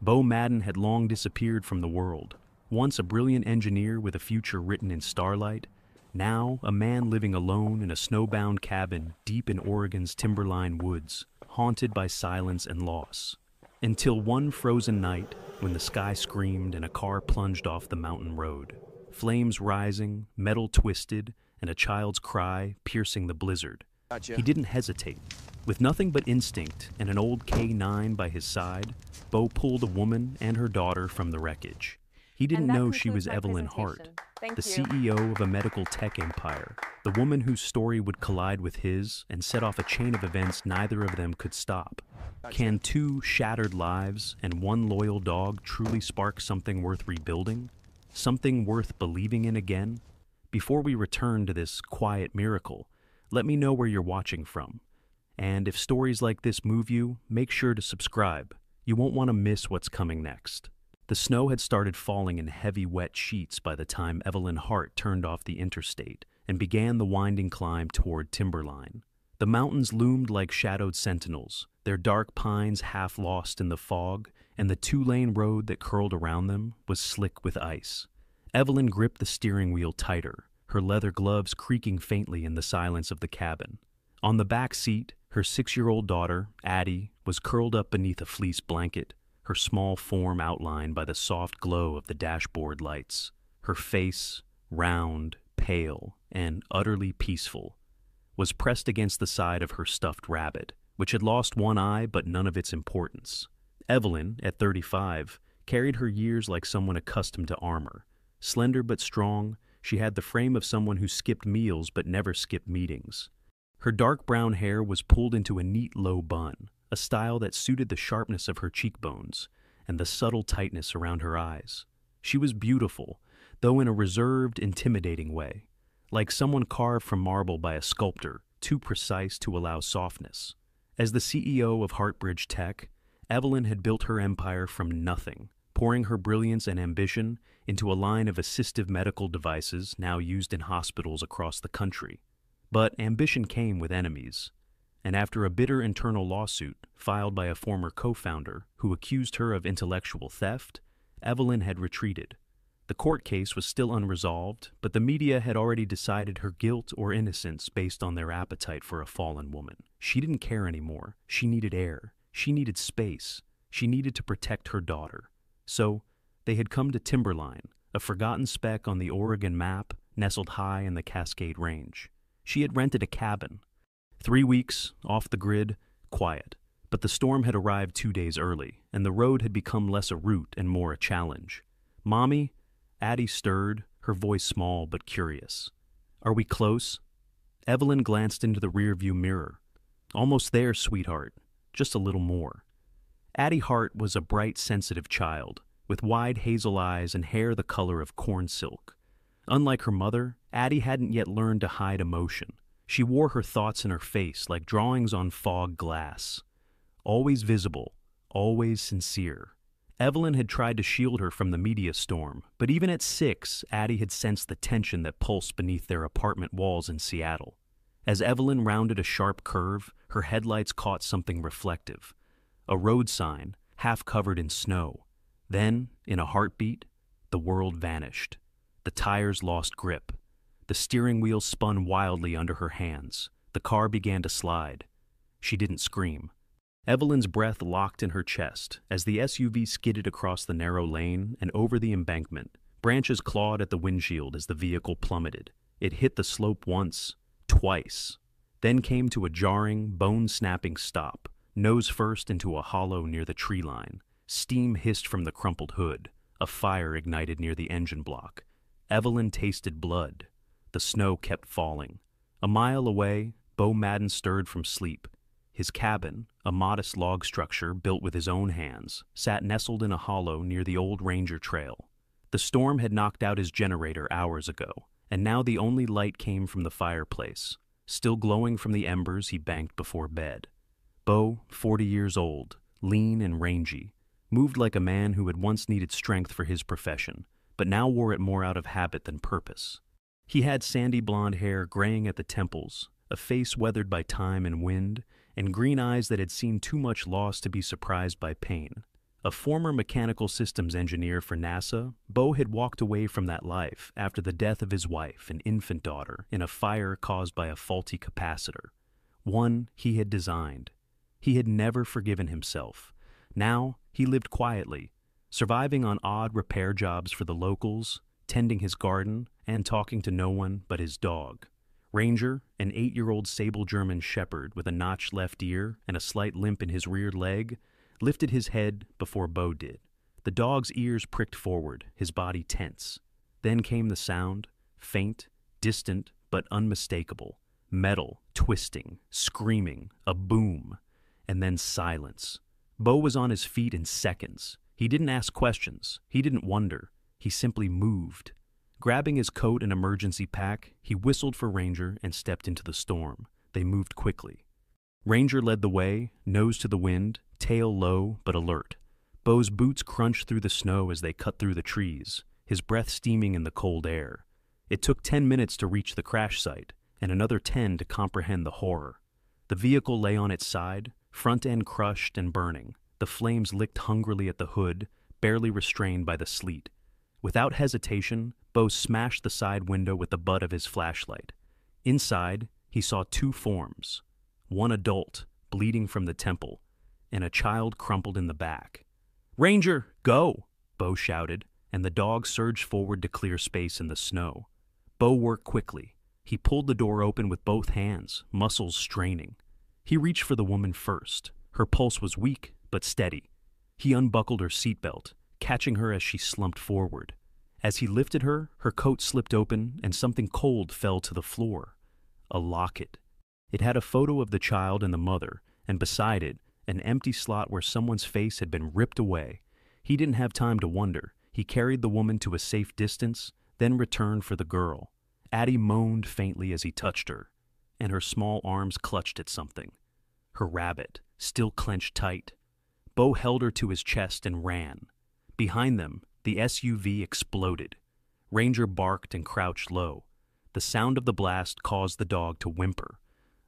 Bo Madden had long disappeared from the world. Once a brilliant engineer with a future written in starlight, now a man living alone in a snowbound cabin deep in Oregon's timberline woods, haunted by silence and loss. Until one frozen night, when the sky screamed and a car plunged off the mountain road. Flames rising, metal twisted, and a child's cry piercing the blizzard. Gotcha. He didn't hesitate. With nothing but instinct and an old K9 by his side, Bo pulled a woman and her daughter from the wreckage. He didn't know she was Evelyn Hart, the CEO of a medical tech empire, the woman whose story would collide with his and set off a chain of events neither of them could stop. Can two shattered lives and one loyal dog truly spark something worth rebuilding? Something worth believing in again? Before we return to this quiet miracle, let me know where you're watching from. And if stories like this move you, make sure to subscribe. You won't want to miss what's coming next. The snow had started falling in heavy, wet sheets by the time Evelyn Hart turned off the interstate and began the winding climb toward Timberline. The mountains loomed like shadowed sentinels, their dark pines half lost in the fog, and the two-lane road that curled around them was slick with ice. Evelyn gripped the steering wheel tighter, her leather gloves creaking faintly in the silence of the cabin. On the back seat, her 6-year-old daughter, Addie, was curled up beneath a fleece blanket, her small form outlined by the soft glow of the dashboard lights. Her face, round, pale, and utterly peaceful, was pressed against the side of her stuffed rabbit, which had lost one eye but none of its importance. Evelyn, at 35, carried her years like someone accustomed to armor. Slender but strong, she had the frame of someone who skipped meals but never skipped meetings. Her dark brown hair was pulled into a neat low bun, a style that suited the sharpness of her cheekbones and the subtle tightness around her eyes. She was beautiful, though in a reserved, intimidating way, like someone carved from marble by a sculptor, too precise to allow softness. As the CEO of Heartbridge Tech, Evelyn had built her empire from nothing, pouring her brilliance and ambition into a line of assistive medical devices now used in hospitals across the country. But ambition came with enemies, and after a bitter internal lawsuit filed by a former co-founder who accused her of intellectual theft, Evelyn had retreated. The court case was still unresolved, but the media had already decided her guilt or innocence based on their appetite for a fallen woman. She didn't care anymore. She needed air. She needed space. She needed to protect her daughter. So, they had come to Timberline, a forgotten speck on the Oregon map nestled high in the Cascade Range. She had rented a cabin. 3 weeks, off the grid, quiet. But the storm had arrived 2 days early, and the road had become less a route and more a challenge. "Mommy?" Addie stirred, her voice small but curious. "Are we close?" Evelyn glanced into the rearview mirror. "Almost there, sweetheart. Just a little more." Addie Hart was a bright, sensitive child, with wide hazel eyes and hair the color of corn silk. Unlike her mother, Addie hadn't yet learned to hide emotion. She wore her thoughts in her face like drawings on fog glass. Always visible, always sincere. Evelyn had tried to shield her from the media storm, but even at 6, Addie had sensed the tension that pulsed beneath their apartment walls in Seattle. As Evelyn rounded a sharp curve, her headlights caught something reflective. A road sign, half covered in snow. Then, in a heartbeat, the world vanished. The tires lost grip. The steering wheel spun wildly under her hands. The car began to slide. She didn't scream. Evelyn's breath locked in her chest as the SUV skidded across the narrow lane and over the embankment. Branches clawed at the windshield as the vehicle plummeted. It hit the slope once, twice, then came to a jarring, bone-snapping stop, nose first into a hollow near the tree line. Steam hissed from the crumpled hood. A fire ignited near the engine block. Evelyn tasted blood. The snow kept falling. A mile away, Bo Madden stirred from sleep. His cabin, a modest log structure built with his own hands, sat nestled in a hollow near the old ranger trail. The storm had knocked out his generator hours ago, and now the only light came from the fireplace, still glowing from the embers he banked before bed. Bo, 40 years old, lean and rangy, moved like a man who had once needed strength for his profession, but now wore it more out of habit than purpose. He had sandy blonde hair graying at the temples, a face weathered by time and wind, and green eyes that had seen too much loss to be surprised by pain. A former mechanical systems engineer for NASA, Bo had walked away from that life after the death of his wife and infant daughter in a fire caused by a faulty capacitor, one he had designed. He had never forgiven himself. Now he lived quietly, surviving on odd repair jobs for the locals, tending his garden, and talking to no one but his dog. Ranger, an 8-year-old sable German shepherd with a notched left ear and a slight limp in his rear leg, lifted his head before Bo did. The dog's ears pricked forward, his body tense. Then came the sound, faint, distant, but unmistakable. Metal, twisting, screaming, a boom, and then silence. Bo was on his feet in seconds. He didn't ask questions. He didn't wonder. He simply moved. Grabbing his coat and emergency pack, he whistled for Ranger and stepped into the storm. They moved quickly. Ranger led the way, nose to the wind, tail low but alert. Bo's boots crunched through the snow as they cut through the trees, his breath steaming in the cold air. It took 10 minutes to reach the crash site, and another 10 to comprehend the horror. The vehicle lay on its side, front end crushed and burning. The flames licked hungrily at the hood, barely restrained by the sleet. Without hesitation, Bo smashed the side window with the butt of his flashlight. Inside, he saw 2 forms. One adult, bleeding from the temple, and a child crumpled in the back. "Ranger, go!" Bo shouted, and the dog surged forward to clear space in the snow. Bo worked quickly. He pulled the door open with both hands, muscles straining. He reached for the woman first. Her pulse was weak, but steady. He unbuckled her seatbelt, catching her as she slumped forward. As he lifted her, her coat slipped open and something cold fell to the floor. A locket. It had a photo of the child and the mother, and beside it, an empty slot where someone's face had been ripped away. He didn't have time to wonder. He carried the woman to a safe distance, then returned for the girl. Addie moaned faintly as he touched her, and her small arms clutched at something. Her rabbit, still clenched tight. Bo held her to his chest and ran. Behind them, the SUV exploded. Ranger barked and crouched low. The sound of the blast caused the dog to whimper,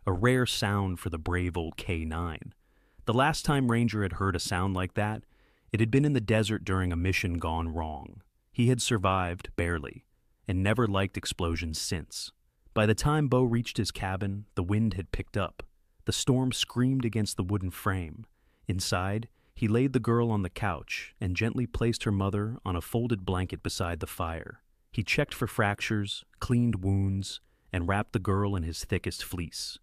a rare sound for the brave old K9. The last time Ranger had heard a sound like that, it had been in the desert during a mission gone wrong. He had survived, barely, and never liked explosions since. By the time Bo reached his cabin, the wind had picked up. The storm screamed against the wooden frame. Inside, he laid the girl on the couch and gently placed her mother on a folded blanket beside the fire. He checked for fractures, cleaned wounds, and wrapped the girl in his thickest fleece.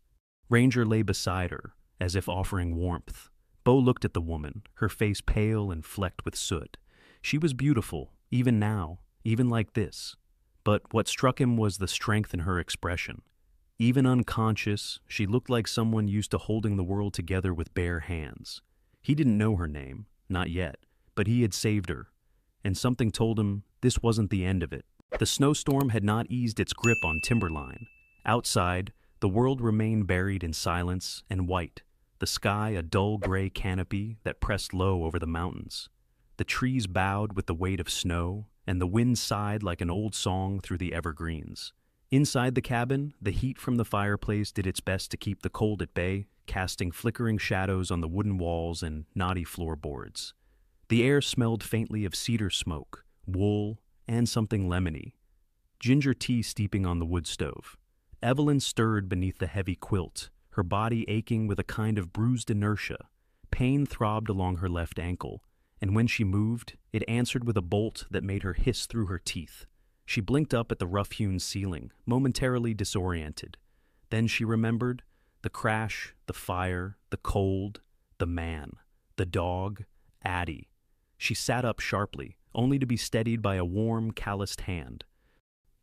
Ranger lay beside her, as if offering warmth. Bo looked at the woman, her face pale and flecked with soot. She was beautiful, even now, even like this. But what struck him was the strength in her expression. Even unconscious, she looked like someone used to holding the world together with bare hands. He didn't know her name, not yet, but he had saved her, and something told him this wasn't the end of it. The snowstorm had not eased its grip on Timberline. Outside, the world remained buried in silence and white, the sky a dull gray canopy that pressed low over the mountains. The trees bowed with the weight of snow, and the wind sighed like an old song through the evergreens. Inside the cabin, the heat from the fireplace did its best to keep the cold at bay, casting flickering shadows on the wooden walls and knotty floorboards. The air smelled faintly of cedar smoke, wool, and something lemony. Ginger tea steeping on the wood stove. Evelyn stirred beneath the heavy quilt, her body aching with a kind of bruised inertia. Pain throbbed along her left ankle, and when she moved, it answered with a bolt that made her hiss through her teeth. She blinked up at the rough-hewn ceiling, momentarily disoriented. Then she remembered the crash, the fire, the cold, the man, the dog, Addie. She sat up sharply, only to be steadied by a warm, calloused hand.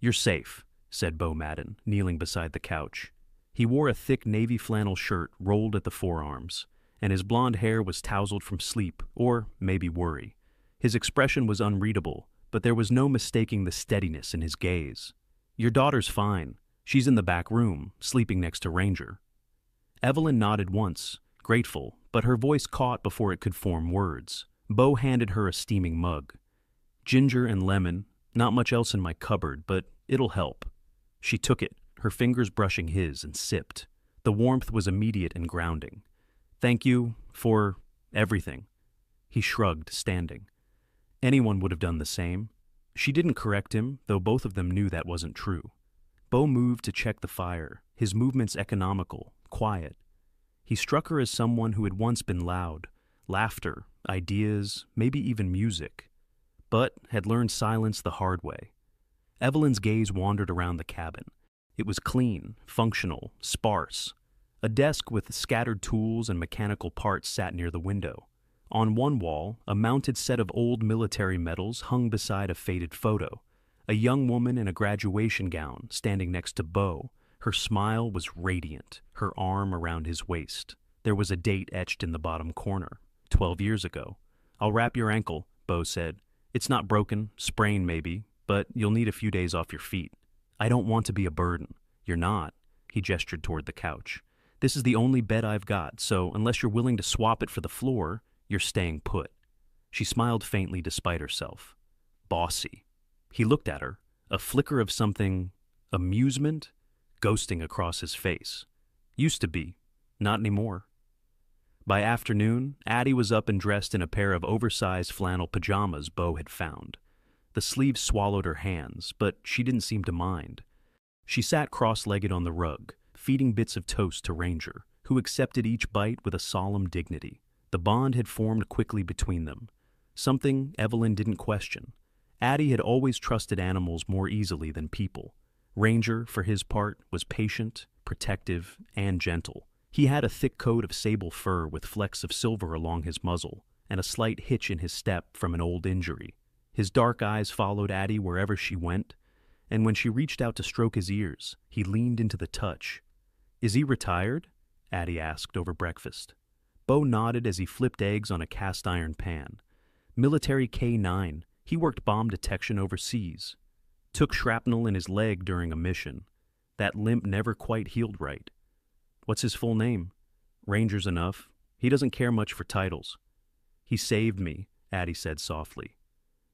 "You're safe," said Bo Madden, kneeling beside the couch. He wore a thick navy flannel shirt rolled at the forearms, and his blonde hair was tousled from sleep, or maybe worry. His expression was unreadable, but there was no mistaking the steadiness in his gaze. "Your daughter's fine. She's in the back room, sleeping next to Ranger." Evelyn nodded once, grateful, but her voice caught before it could form words. Bo handed her a steaming mug. "Ginger and lemon, not much else in my cupboard, but it'll help." She took it, her fingers brushing his, and sipped. The warmth was immediate and grounding. "Thank you for everything." He shrugged, standing. Anyone would have done the same. She didn't correct him, though both of them knew that wasn't true. Bo moved to check the fire, his movements economical, quiet. He struck her as someone who had once been loud, laughter, ideas, maybe even music, but had learned silence the hard way. Evelyn's gaze wandered around the cabin. It was clean, functional, sparse. A desk with scattered tools and mechanical parts sat near the window. On one wall, a mounted set of old military medals hung beside a faded photo. A young woman in a graduation gown standing next to Bo. Her smile was radiant, her arm around his waist. There was a date etched in the bottom corner. 12 years ago. "I'll wrap your ankle," Bo said. "It's not broken, sprained maybe, but you'll need a few days off your feet. I don't want to be a burden." "You're not." He gestured toward the couch. "This is the only bed I've got, so unless you're willing to swap it for the floor, you're staying put." She smiled faintly despite herself. Bossy. He looked at her, a flicker of something, amusement, ghosting across his face. Used to be, not anymore. By afternoon, Addie was up and dressed in a pair of oversized flannel pajamas Bo had found. The sleeves swallowed her hands, but she didn't seem to mind. She sat cross-legged on the rug, feeding bits of toast to Ranger, who accepted each bite with a solemn dignity. The bond had formed quickly between them, something Evelyn didn't question. Addie had always trusted animals more easily than people. Ranger, for his part, was patient, protective, and gentle. He had a thick coat of sable fur with flecks of silver along his muzzle, and a slight hitch in his step from an old injury. His dark eyes followed Addie wherever she went, and when she reached out to stroke his ears, he leaned into the touch. "Is he retired?" Addie asked over breakfast. Bo nodded as he flipped eggs on a cast-iron pan. "Military K-9. He worked bomb detection overseas. Took shrapnel in his leg during a mission. That limp never quite healed right." "What's his full name?" "Ranger's enough. He doesn't care much for titles." "He saved me," Addie said softly.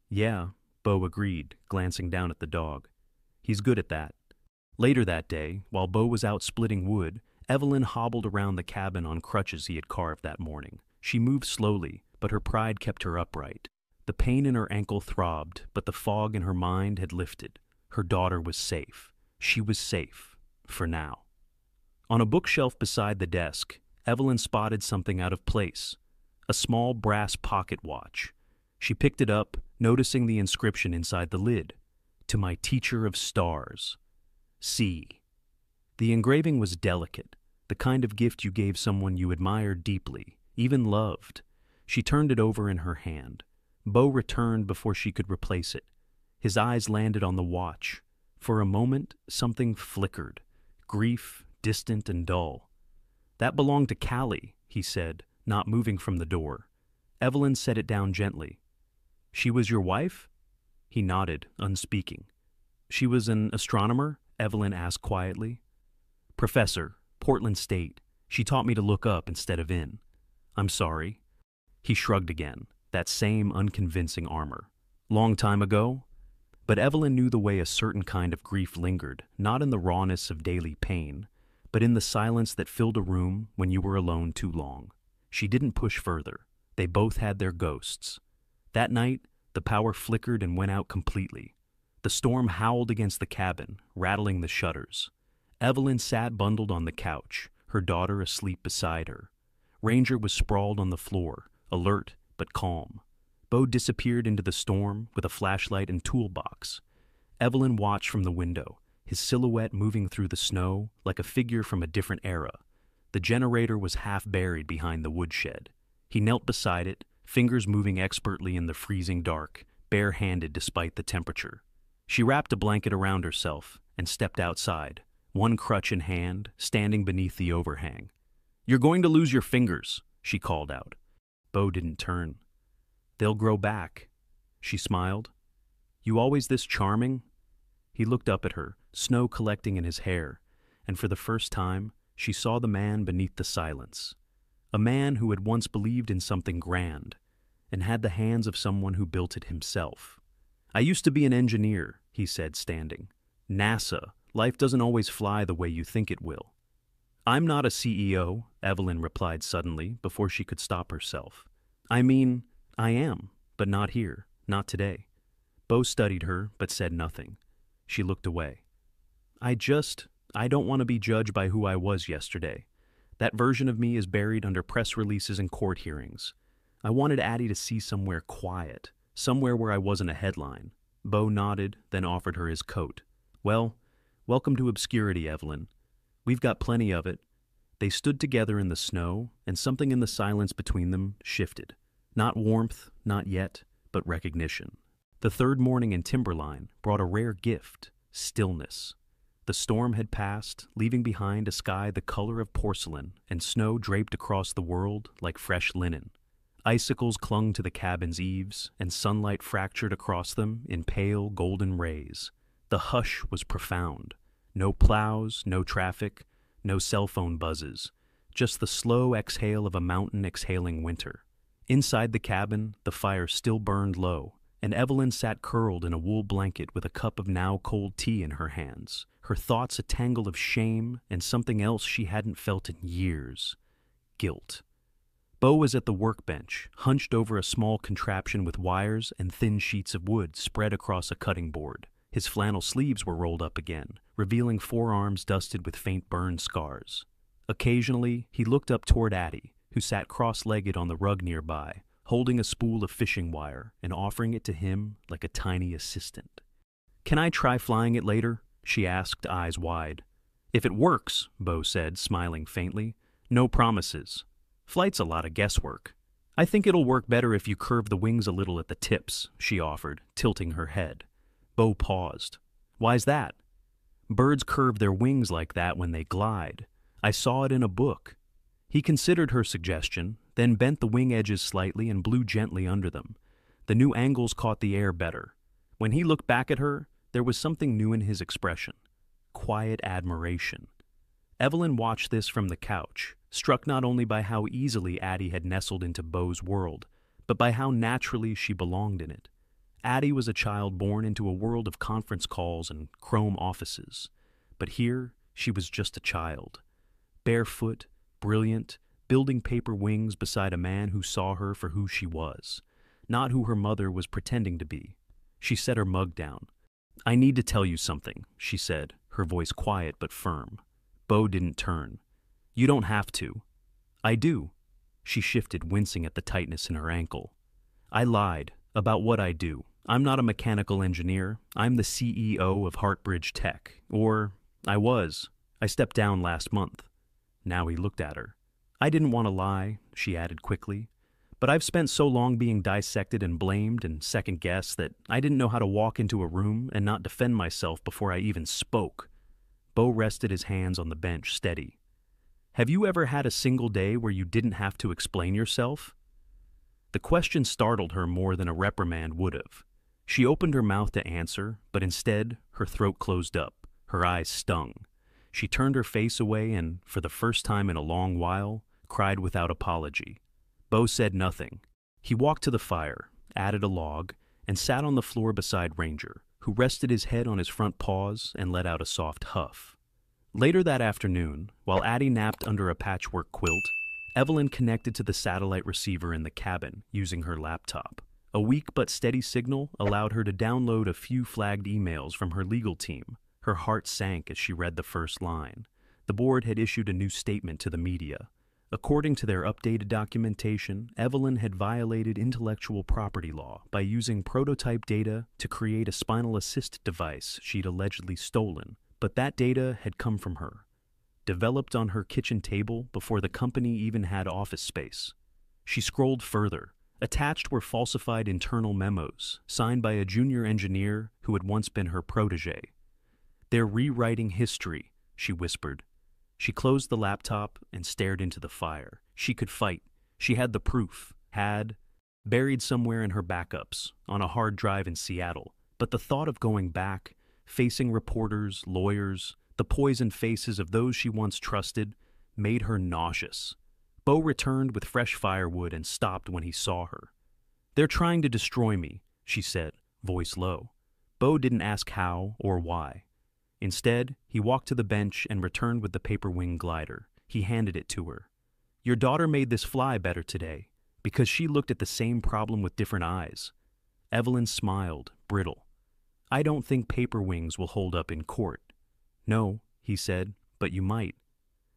"Yeah," Bo agreed, glancing down at the dog. "He's good at that." Later that day, while Bo was out splitting wood, Evelyn hobbled around the cabin on crutches he had carved that morning. She moved slowly, but her pride kept her upright. The pain in her ankle throbbed, but the fog in her mind had lifted. Her daughter was safe. She was safe, for now. On a bookshelf beside the desk, Evelyn spotted something out of place, a small brass pocket watch. She picked it up, noticing the inscription inside the lid. "To my teacher of stars. C." The engraving was delicate, the kind of gift you gave someone you admired deeply, even loved. She turned it over in her hand. Bo returned before she could replace it. His eyes landed on the watch. For a moment, something flickered. Grief, distant and dull. "That belonged to Callie," he said, not moving from the door. Evelyn set it down gently. "She was your wife?" He nodded, unspeaking. "She was an astronomer?" Evelyn asked quietly. "Professor, Portland State. She taught me to look up instead of in." "I'm sorry." He shrugged again, that same unconvincing armor. "Long time ago?" But Evelyn knew the way a certain kind of grief lingered, not in the rawness of daily pain, but in the silence that filled a room when you were alone too long. She didn't push further. They both had their ghosts. That night, the power flickered and went out completely. The storm howled against the cabin, rattling the shutters. Evelyn sat bundled on the couch, her daughter asleep beside her. Ranger was sprawled on the floor, alert but calm. Bo disappeared into the storm with a flashlight and toolbox. Evelyn watched from the window, his silhouette moving through the snow like a figure from a different era. The generator was half buried behind the woodshed. He knelt beside it, fingers moving expertly in the freezing dark, bare-handed despite the temperature. She wrapped a blanket around herself and stepped outside, one crutch in hand, standing beneath the overhang. "You're going to lose your fingers," she called out. Bo didn't turn. "They'll grow back." She smiled. "You always this charming?" He looked up at her, snow collecting in his hair, and for the first time, she saw the man beneath the silence. A man who had once believed in something grand, and had the hands of someone who built it himself. "I used to be an engineer," he said, standing. "NASA, life doesn't always fly the way you think it will." "I'm not a CEO," Evelyn replied suddenly, before she could stop herself. "I mean, I am, but not here, not today. Bo studied her, but said nothing. She looked away. I don't want to be judged by who I was yesterday. That version of me is buried under press releases and court hearings. I wanted Addie to see somewhere quiet, somewhere where I wasn't a headline. Bo nodded, then offered her his coat. Well, welcome to obscurity, Evelyn. We've got plenty of it. They stood together in the snow, and something in the silence between them shifted. Not warmth, not yet, but recognition. The third morning in Timberline brought a rare gift, stillness. The storm had passed, leaving behind a sky the color of porcelain and snow draped across the world like fresh linen. Icicles clung to the cabin's eaves, and sunlight fractured across them in pale golden rays. The hush was profound. No plows, no traffic, no cell phone buzzes, just the slow exhale of a mountain exhaling winter. Inside the cabin, the fire still burned low, and Evelyn sat curled in a wool blanket with a cup of now-cold tea in her hands, her thoughts a tangle of shame and something else she hadn't felt in years: guilt. Bo was at the workbench, hunched over a small contraption with wires and thin sheets of wood spread across a cutting board. His flannel sleeves were rolled up again, revealing forearms dusted with faint burn scars. Occasionally, he looked up toward Addie, who sat cross-legged on the rug nearby, holding a spool of fishing wire and offering it to him like a tiny assistant. "Can I try flying it later?" she asked, eyes wide. "If it works," Bo said, smiling faintly. "No promises. Flight's a lot of guesswork." "I think it'll work better if you curve the wings a little at the tips," she offered, tilting her head. Bo paused. "Why's that?" "Birds curve their wings like that when they glide. I saw it in a book." He considered her suggestion, then bent the wing edges slightly and blew gently under them. The new angles caught the air better. When he looked back at her, there was something new in his expression: quiet admiration. Evelyn watched this from the couch, struck not only by how easily Addie had nestled into Bo's world, but by how naturally she belonged in it. Addie was a child born into a world of conference calls and chrome offices. But here, she was just a child. Barefoot, brilliant, building paper wings beside a man who saw her for who she was, not who her mother was pretending to be. She set her mug down. "I need to tell you something," she said, her voice quiet but firm. Bo didn't turn. "You don't have to." "I do." She shifted, wincing at the tightness in her ankle. "I lied about what I do. I'm not a mechanical engineer. I'm the CEO of Heartbridge Tech. Or, I was. I stepped down last month." Now he looked at her. "I didn't want to lie," she added quickly, "but I've spent so long being dissected and blamed and second-guessed that I didn't know how to walk into a room and not defend myself before I even spoke." Bo rested his hands on the bench, steady. "Have you ever had a single day where you didn't have to explain yourself?" The question startled her more than a reprimand would have. She opened her mouth to answer, but instead, her throat closed up, her eyes stung. She turned her face away and, for the first time in a long while, cried without apology. Bo said nothing. He walked to the fire, added a log, and sat on the floor beside Ranger, who rested his head on his front paws and let out a soft huff. Later that afternoon, while Addie napped under a patchwork quilt, Evelyn connected to the satellite receiver in the cabin using her laptop. A weak but steady signal allowed her to download a few flagged emails from her legal team. Her heart sank as she read the first line. The board had issued a new statement to the media. According to their updated documentation, Evelyn had violated intellectual property law by using prototype data to create a spinal assist device she'd allegedly stolen, but that data had come from her, developed on her kitchen table before the company even had office space. She scrolled further. Attached were falsified internal memos, signed by a junior engineer who had once been her protege. "They're rewriting history," she whispered. She closed the laptop and stared into the fire. She could fight. She had the proof. Buried somewhere in her backups, on a hard drive in Seattle. But the thought of going back, facing reporters, lawyers, the poisoned faces of those she once trusted, made her nauseous. Bo returned with fresh firewood and stopped when he saw her. "They're trying to destroy me," she said, voice low. Bo didn't ask how or why. Instead, he walked to the bench and returned with the paper wing glider. He handed it to her. "Your daughter made this fly better today. Because she looked at the same problem with different eyes. Evelyn smiled, brittle. I don't think paper wings will hold up in court. No, he said, but you might.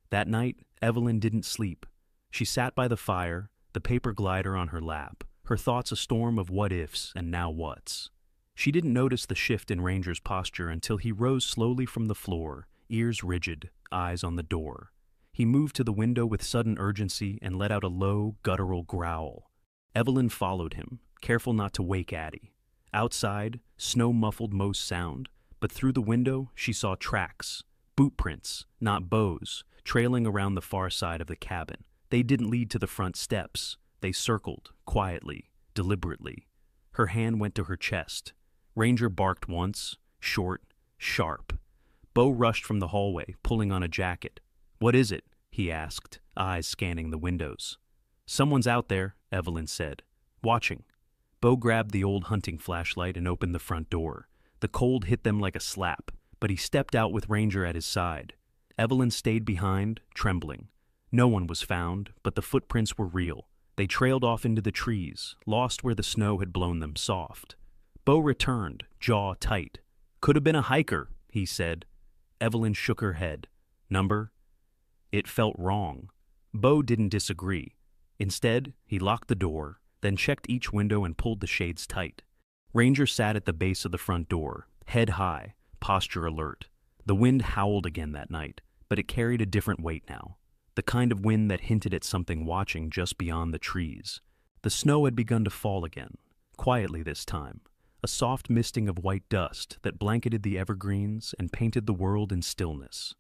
That night, Evelyn didn't sleep. She sat by the fire, the paper glider on her lap, her thoughts a storm of what-ifs and now-whats. She didn't notice the shift in Ranger's posture until he rose slowly from the floor, ears rigid, eyes on the door. He moved to the window with sudden urgency and let out a low, guttural growl. Evelyn followed him, careful not to wake Addie. Outside, snow muffled most sound, but through the window she saw tracks, boot prints, not Beau's, trailing around the far side of the cabin. They didn't lead to the front steps. They circled, quietly, deliberately. Her hand went to her chest. Ranger barked once, short, sharp. Beau rushed from the hallway, pulling on a jacket. What is it? He asked, eyes scanning the windows. Someone's out there, Evelyn said. Watching. Beau grabbed the old hunting flashlight and opened the front door. The cold hit them like a slap, but he stepped out with Ranger at his side. Evelyn stayed behind, trembling. No one was found, but the footprints were real. They trailed off into the trees, lost where the snow had blown them soft. Beau returned, jaw tight. Could have been a hiker, he said. Evelyn shook her head. Number? It felt wrong. Beau didn't disagree. Instead, he locked the door, then checked each window and pulled the shades tight. Ranger sat at the base of the front door, head high, posture alert. The wind howled again that night, but it carried a different weight now. The kind of wind that hinted at something watching just beyond the trees. The snow had begun to fall again, quietly this time, a soft misting of white dust that blanketed the evergreens and painted the world in stillness.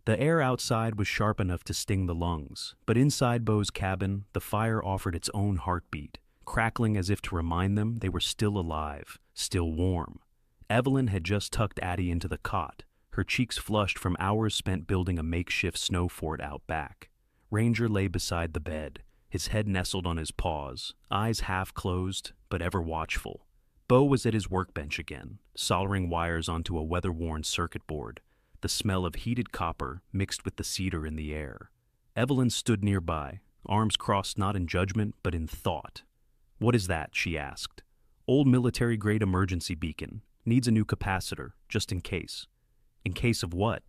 The air outside was sharp enough to sting the lungs, but inside Beau's cabin, the fire offered its own heartbeat, crackling as if to remind them they were still alive, still warm. Evelyn had just tucked Addie into the cot, her cheeks flushed from hours spent building a makeshift snow fort out back. Ranger lay beside the bed, his head nestled on his paws, eyes half closed, but ever watchful. Beau was at his workbench again, soldering wires onto a weather-worn circuit board, the smell of heated copper mixed with the cedar in the air. Evelyn stood nearby, arms crossed not in judgment but in thought. What is that? She asked. Old military-grade emergency beacon. Needs a new capacitor, just in case. In case of what?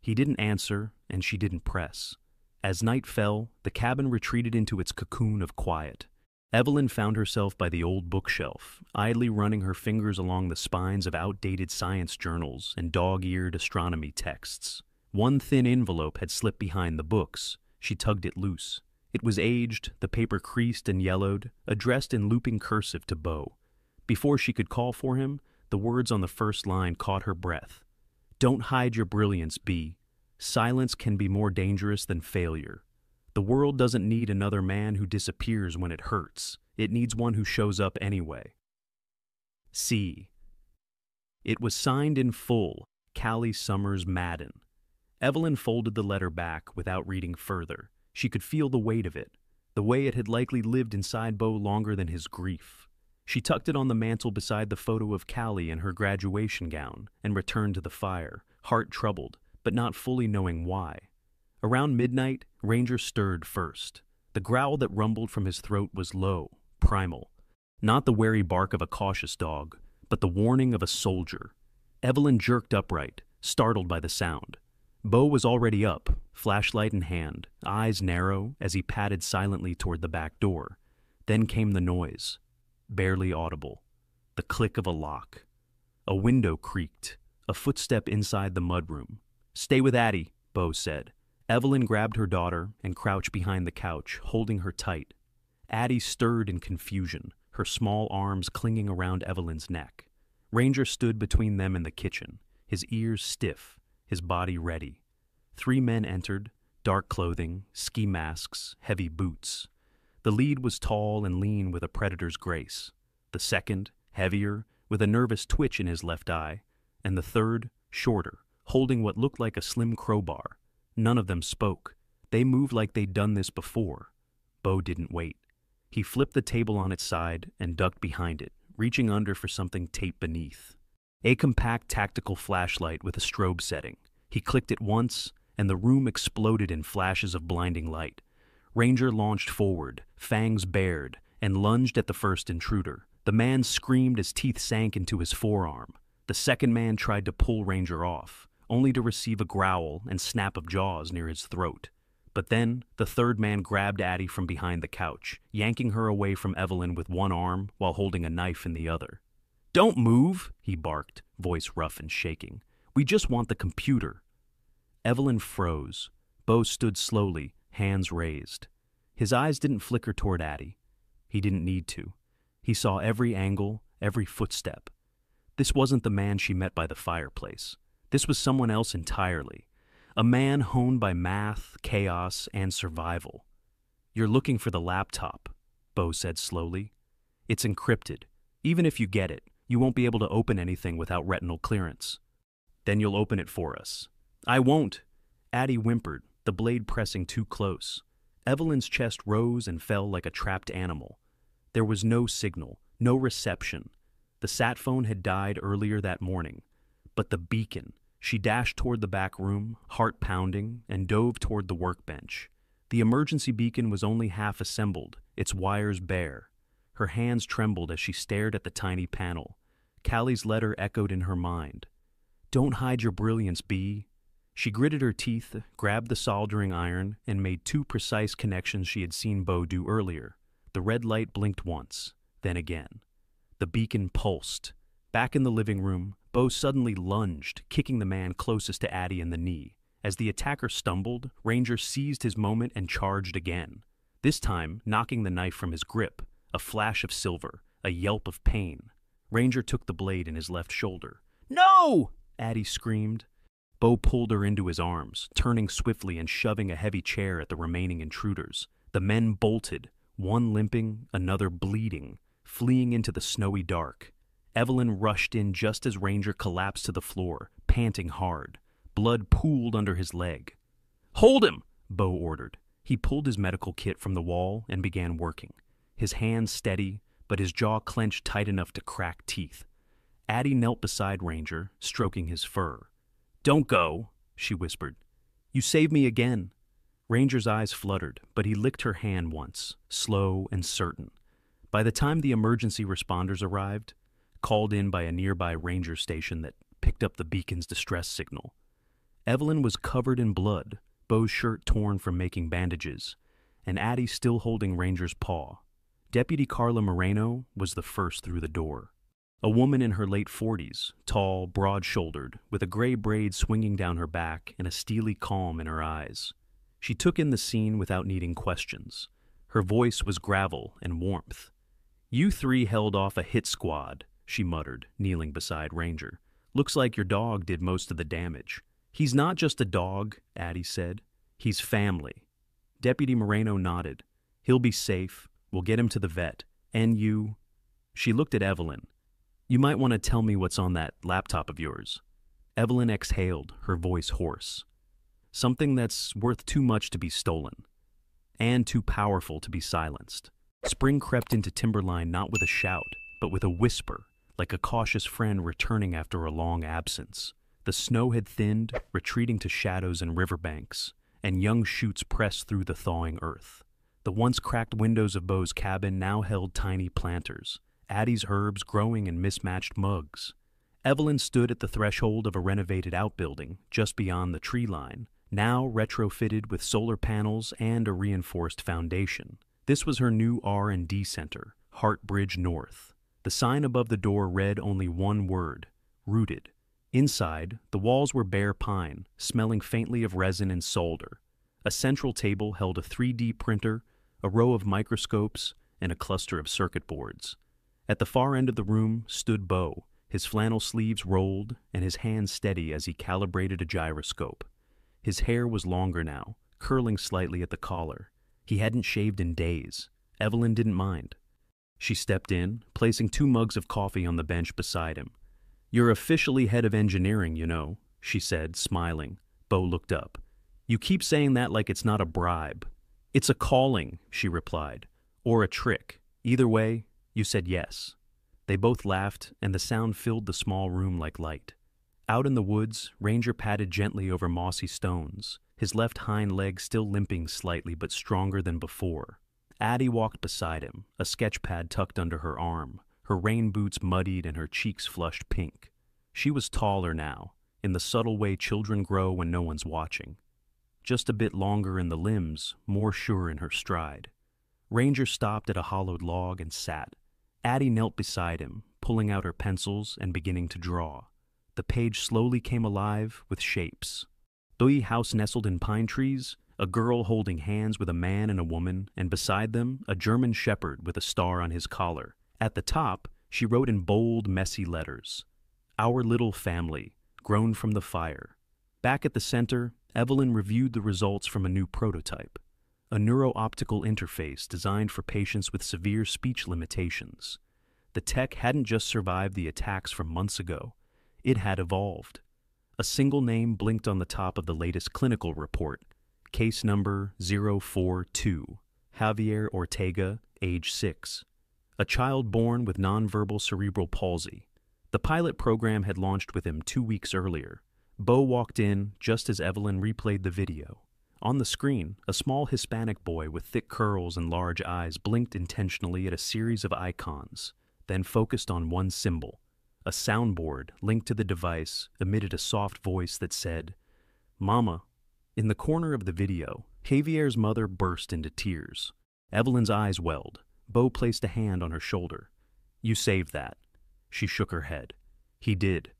He didn't answer, and she didn't press. As night fell, the cabin retreated into its cocoon of quiet. Evelyn found herself by the old bookshelf, idly running her fingers along the spines of outdated science journals and dog-eared astronomy texts. One thin envelope had slipped behind the books. She tugged it loose. It was aged, the paper creased and yellowed, addressed in looping cursive to Beau. Before she could call for him, the words on the first line caught her breath. Don't hide your brilliance, B. Silence can be more dangerous than failure. The world doesn't need another man who disappears when it hurts. It needs one who shows up anyway. C. It was signed in full, Callie Summers Madden. Evelyn folded the letter back without reading further. She could feel the weight of it, the way it had likely lived inside Beau longer than his grief. She tucked it on the mantel beside the photo of Callie in her graduation gown and returned to the fire, heart troubled, but not fully knowing why. Around midnight, Ranger stirred first. The growl that rumbled from his throat was low, primal. Not the wary bark of a cautious dog, but the warning of a soldier. Evelyn jerked upright, startled by the sound. Beau was already up, flashlight in hand, eyes narrow as he padded silently toward the back door. Then came the noise, barely audible. The click of a lock. A window creaked, a footstep inside the mudroom. Stay with Addie, Beau said. Evelyn grabbed her daughter and crouched behind the couch, holding her tight. Addie stirred in confusion, her small arms clinging around Evelyn's neck. Ranger stood between them and the kitchen, his ears stiff, his body ready. 3 men entered, dark clothing, ski masks, heavy boots. The lead was tall and lean with a predator's grace. The second, heavier, with a nervous twitch in his left eye. And the third, shorter, holding what looked like a slim crowbar. None of them spoke. They moved like they'd done this before. Beau didn't wait. He flipped the table on its side and ducked behind it, reaching under for something taped beneath. A compact tactical flashlight with a strobe setting. He clicked it once, and the room exploded in flashes of blinding light. Ranger launched forward, fangs bared, and lunged at the first intruder. The man screamed as teeth sank into his forearm. The second man tried to pull Ranger off, only to receive a growl and snap of jaws near his throat. But then, the third man grabbed Addie from behind the couch, yanking her away from Evelyn with one arm while holding a knife in the other. "Don't move," he barked, voice rough and shaking. "We just want the computer." Evelyn froze. Bo stood slowly, hands raised. His eyes didn't flicker toward Addie. He didn't need to. He saw every angle, every footstep. This wasn't the man she met by the fireplace. This was someone else entirely. A man honed by math, chaos, and survival. "You're looking for the laptop," Bo said slowly. "It's encrypted. Even if you get it, you won't be able to open anything without retinal clearance." "Then you'll open it for us." "I won't." Addie whimpered, the blade pressing too close. Evelyn's chest rose and fell like a trapped animal. There was no signal, no reception. The sat phone had died earlier that morning. But the beacon. She dashed toward the back room, heart pounding, and dove toward the workbench. The emergency beacon was only half assembled, its wires bare. Her hands trembled as she stared at the tiny panel. Callie's letter echoed in her mind. "Don't hide your brilliance, B." She gritted her teeth, grabbed the soldering iron, and made two precise connections she had seen Bo do earlier. The red light blinked once, then again. The beacon pulsed. Back in the living room, Bo suddenly lunged, kicking the man closest to Addie in the knee. As the attacker stumbled, Ranger seized his moment and charged again. This time, knocking the knife from his grip. A flash of silver, a yelp of pain. Ranger took the blade in his left shoulder. "No!" Addie screamed. Bo pulled her into his arms, turning swiftly and shoving a heavy chair at the remaining intruders. The men bolted, one limping, another bleeding, fleeing into the snowy dark. Evelyn rushed in just as Ranger collapsed to the floor, panting hard. Blood pooled under his leg. "Hold him!" Bo ordered. He pulled his medical kit from the wall and began working. His hands steady, but his jaw clenched tight enough to crack teeth. Addie knelt beside Ranger, stroking his fur. "Don't go," she whispered. "You saved me again." Ranger's eyes fluttered, but he licked her hand once, slow and certain. By the time the emergency responders arrived, called in by a nearby ranger station that picked up the beacon's distress signal, Evelyn was covered in blood, Bo's shirt torn from making bandages, and Addie still holding Ranger's paw. Deputy Carla Moreno was the first through the door. A woman in her late 40s, tall, broad-shouldered, with a gray braid swinging down her back and a steely calm in her eyes. She took in the scene without needing questions. Her voice was gravel and warmth. "You three held off a hit squad," she muttered, kneeling beside Ranger. "Looks like your dog did most of the damage." "He's not just a dog," Addie said. "He's family." Deputy Moreno nodded. "He'll be safe. We'll get him to the vet. And you—" She looked at Evelyn. "You might want to tell me what's on that laptop of yours." Evelyn exhaled, her voice hoarse. "Something that's worth too much to be stolen. And too powerful to be silenced." Spring crept into Timberline not with a shout, but with a whisper, like a cautious friend returning after a long absence. The snow had thinned, retreating to shadows and riverbanks, and young shoots pressed through the thawing earth. The once cracked windows of Bo's cabin now held tiny planters, Addie's herbs growing in mismatched mugs. Evelyn stood at the threshold of a renovated outbuilding just beyond the tree line, now retrofitted with solar panels and a reinforced foundation. This was her new R&D center, Hart Bridge North. The sign above the door read only one word: rooted. Inside, the walls were bare pine, smelling faintly of resin and solder. A central table held a 3D printer, a row of microscopes, and a cluster of circuit boards. At the far end of the room stood Bo, his flannel sleeves rolled and his hands steady as he calibrated a gyroscope. His hair was longer now, curling slightly at the collar. He hadn't shaved in days. Evelyn didn't mind. She stepped in, placing 2 mugs of coffee on the bench beside him. "You're officially head of engineering, you know," she said, smiling. Bo looked up. "You keep saying that like it's not a bribe." "It's a calling," she replied. "Or a trick. Either way, you said yes." They both laughed, and the sound filled the small room like light. Out in the woods, Ranger padded gently over mossy stones, his left hind leg still limping slightly but stronger than before. Addie walked beside him, a sketch pad tucked under her arm, her rain boots muddied and her cheeks flushed pink. She was taller now, in the subtle way children grow when no one's watching. Just a bit longer in the limbs, more sure in her stride. Ranger stopped at a hollowed log and sat. Addie knelt beside him, pulling out her pencils and beginning to draw. The page slowly came alive with shapes. A house nestled in pine trees, a girl holding hands with a man and a woman, and beside them, a German shepherd with a star on his collar. At the top, she wrote in bold, messy letters, "Our little family, grown from the fire." Back at the center, Evelyn reviewed the results from a new prototype, a neuro-optical interface designed for patients with severe speech limitations. The tech hadn't just survived the attacks from months ago, it had evolved. A single name blinked on the top of the latest clinical report, case number 042, Javier Ortega, age 6, a child born with nonverbal cerebral palsy. The pilot program had launched with him 2 weeks earlier. Bo walked in just as Evelyn replayed the video. On the screen, a small Hispanic boy with thick curls and large eyes blinked intentionally at a series of icons, then focused on one symbol. A soundboard linked to the device emitted a soft voice that said, "Mama." In the corner of the video, Javier's mother burst into tears. Evelyn's eyes welled. Bo placed a hand on her shoulder. "You saved that." She shook her head. "He did.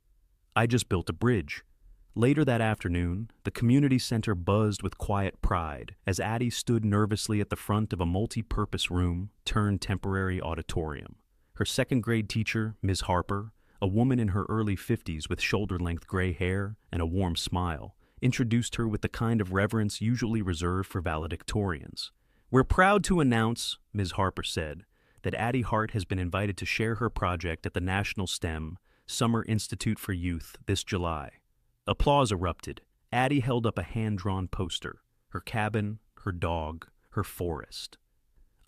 I just built a bridge." Later that afternoon, the community center buzzed with quiet pride as Addie stood nervously at the front of a multi-purpose room turned temporary auditorium. Her second-grade teacher, Ms. Harper, a woman in her early 50s with shoulder-length gray hair and a warm smile, introduced her with the kind of reverence usually reserved for valedictorians. "We're proud to announce," Ms. Harper said, "that Addie Hart has been invited to share her project at the National STEM Summer Institute for Youth this July." Applause erupted. Addie held up a hand-drawn poster, her cabin, her dog, her forest.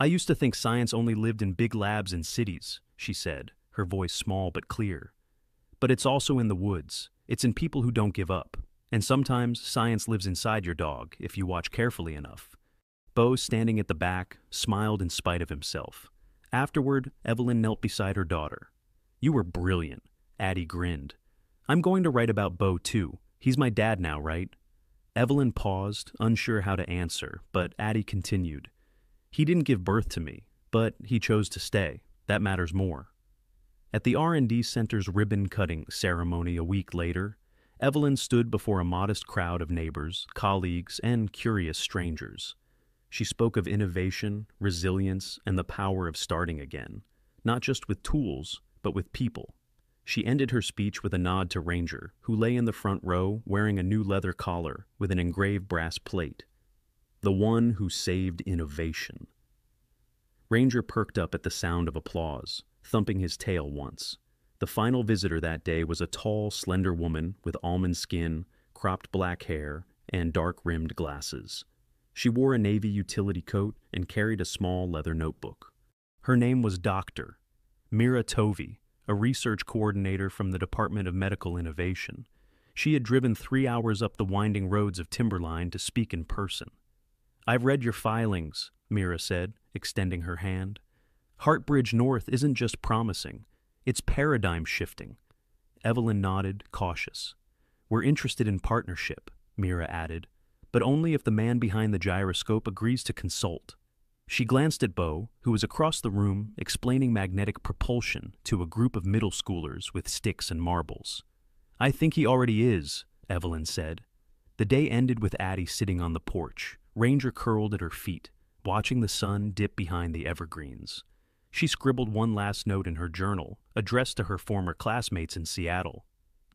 "I used to think science only lived in big labs in cities," she said, her voice small but clear. "But it's also in the woods. It's in people who don't give up. And sometimes science lives inside your dog, if you watch carefully enough." Bo, standing at the back, smiled in spite of himself. Afterward, Evelyn knelt beside her daughter. "You were brilliant," Addie grinned. "I'm going to write about Bo, too. He's my dad now, right?" Evelyn paused, unsure how to answer, but Addie continued. "He didn't give birth to me, but he chose to stay. That matters more." At the R&D Center's ribbon-cutting ceremony a week later, Evelyn stood before a modest crowd of neighbors, colleagues, and curious strangers. She spoke of innovation, resilience, and the power of starting again, not just with tools, but with people. She ended her speech with a nod to Ranger, who lay in the front row wearing a new leather collar with an engraved brass plate. "The one who saved innovation." Ranger perked up at the sound of applause, thumping his tail once. The final visitor that day was a tall, slender woman with almond skin, cropped black hair, and dark-rimmed glasses. She wore a navy utility coat and carried a small leather notebook. Her name was Dr. Mira Tovey, a research coordinator from the Department of Medical Innovation. She had driven 3 hours up the winding roads of Timberline to speak in person. "I've read your filings," Mira said, extending her hand. "Heartbridge North isn't just promising, it's paradigm shifting." Evelyn nodded, cautious. "We're interested in partnership," Mira added, "but only if the man behind the gyroscope agrees to consult." She glanced at Bo, who was across the room explaining magnetic propulsion to a group of middle schoolers with sticks and marbles. "I think he already is," Evelyn said. The day ended with Addie sitting on the porch, Ranger curled at her feet, watching the sun dip behind the evergreens. She scribbled one last note in her journal, addressed to her former classmates in Seattle.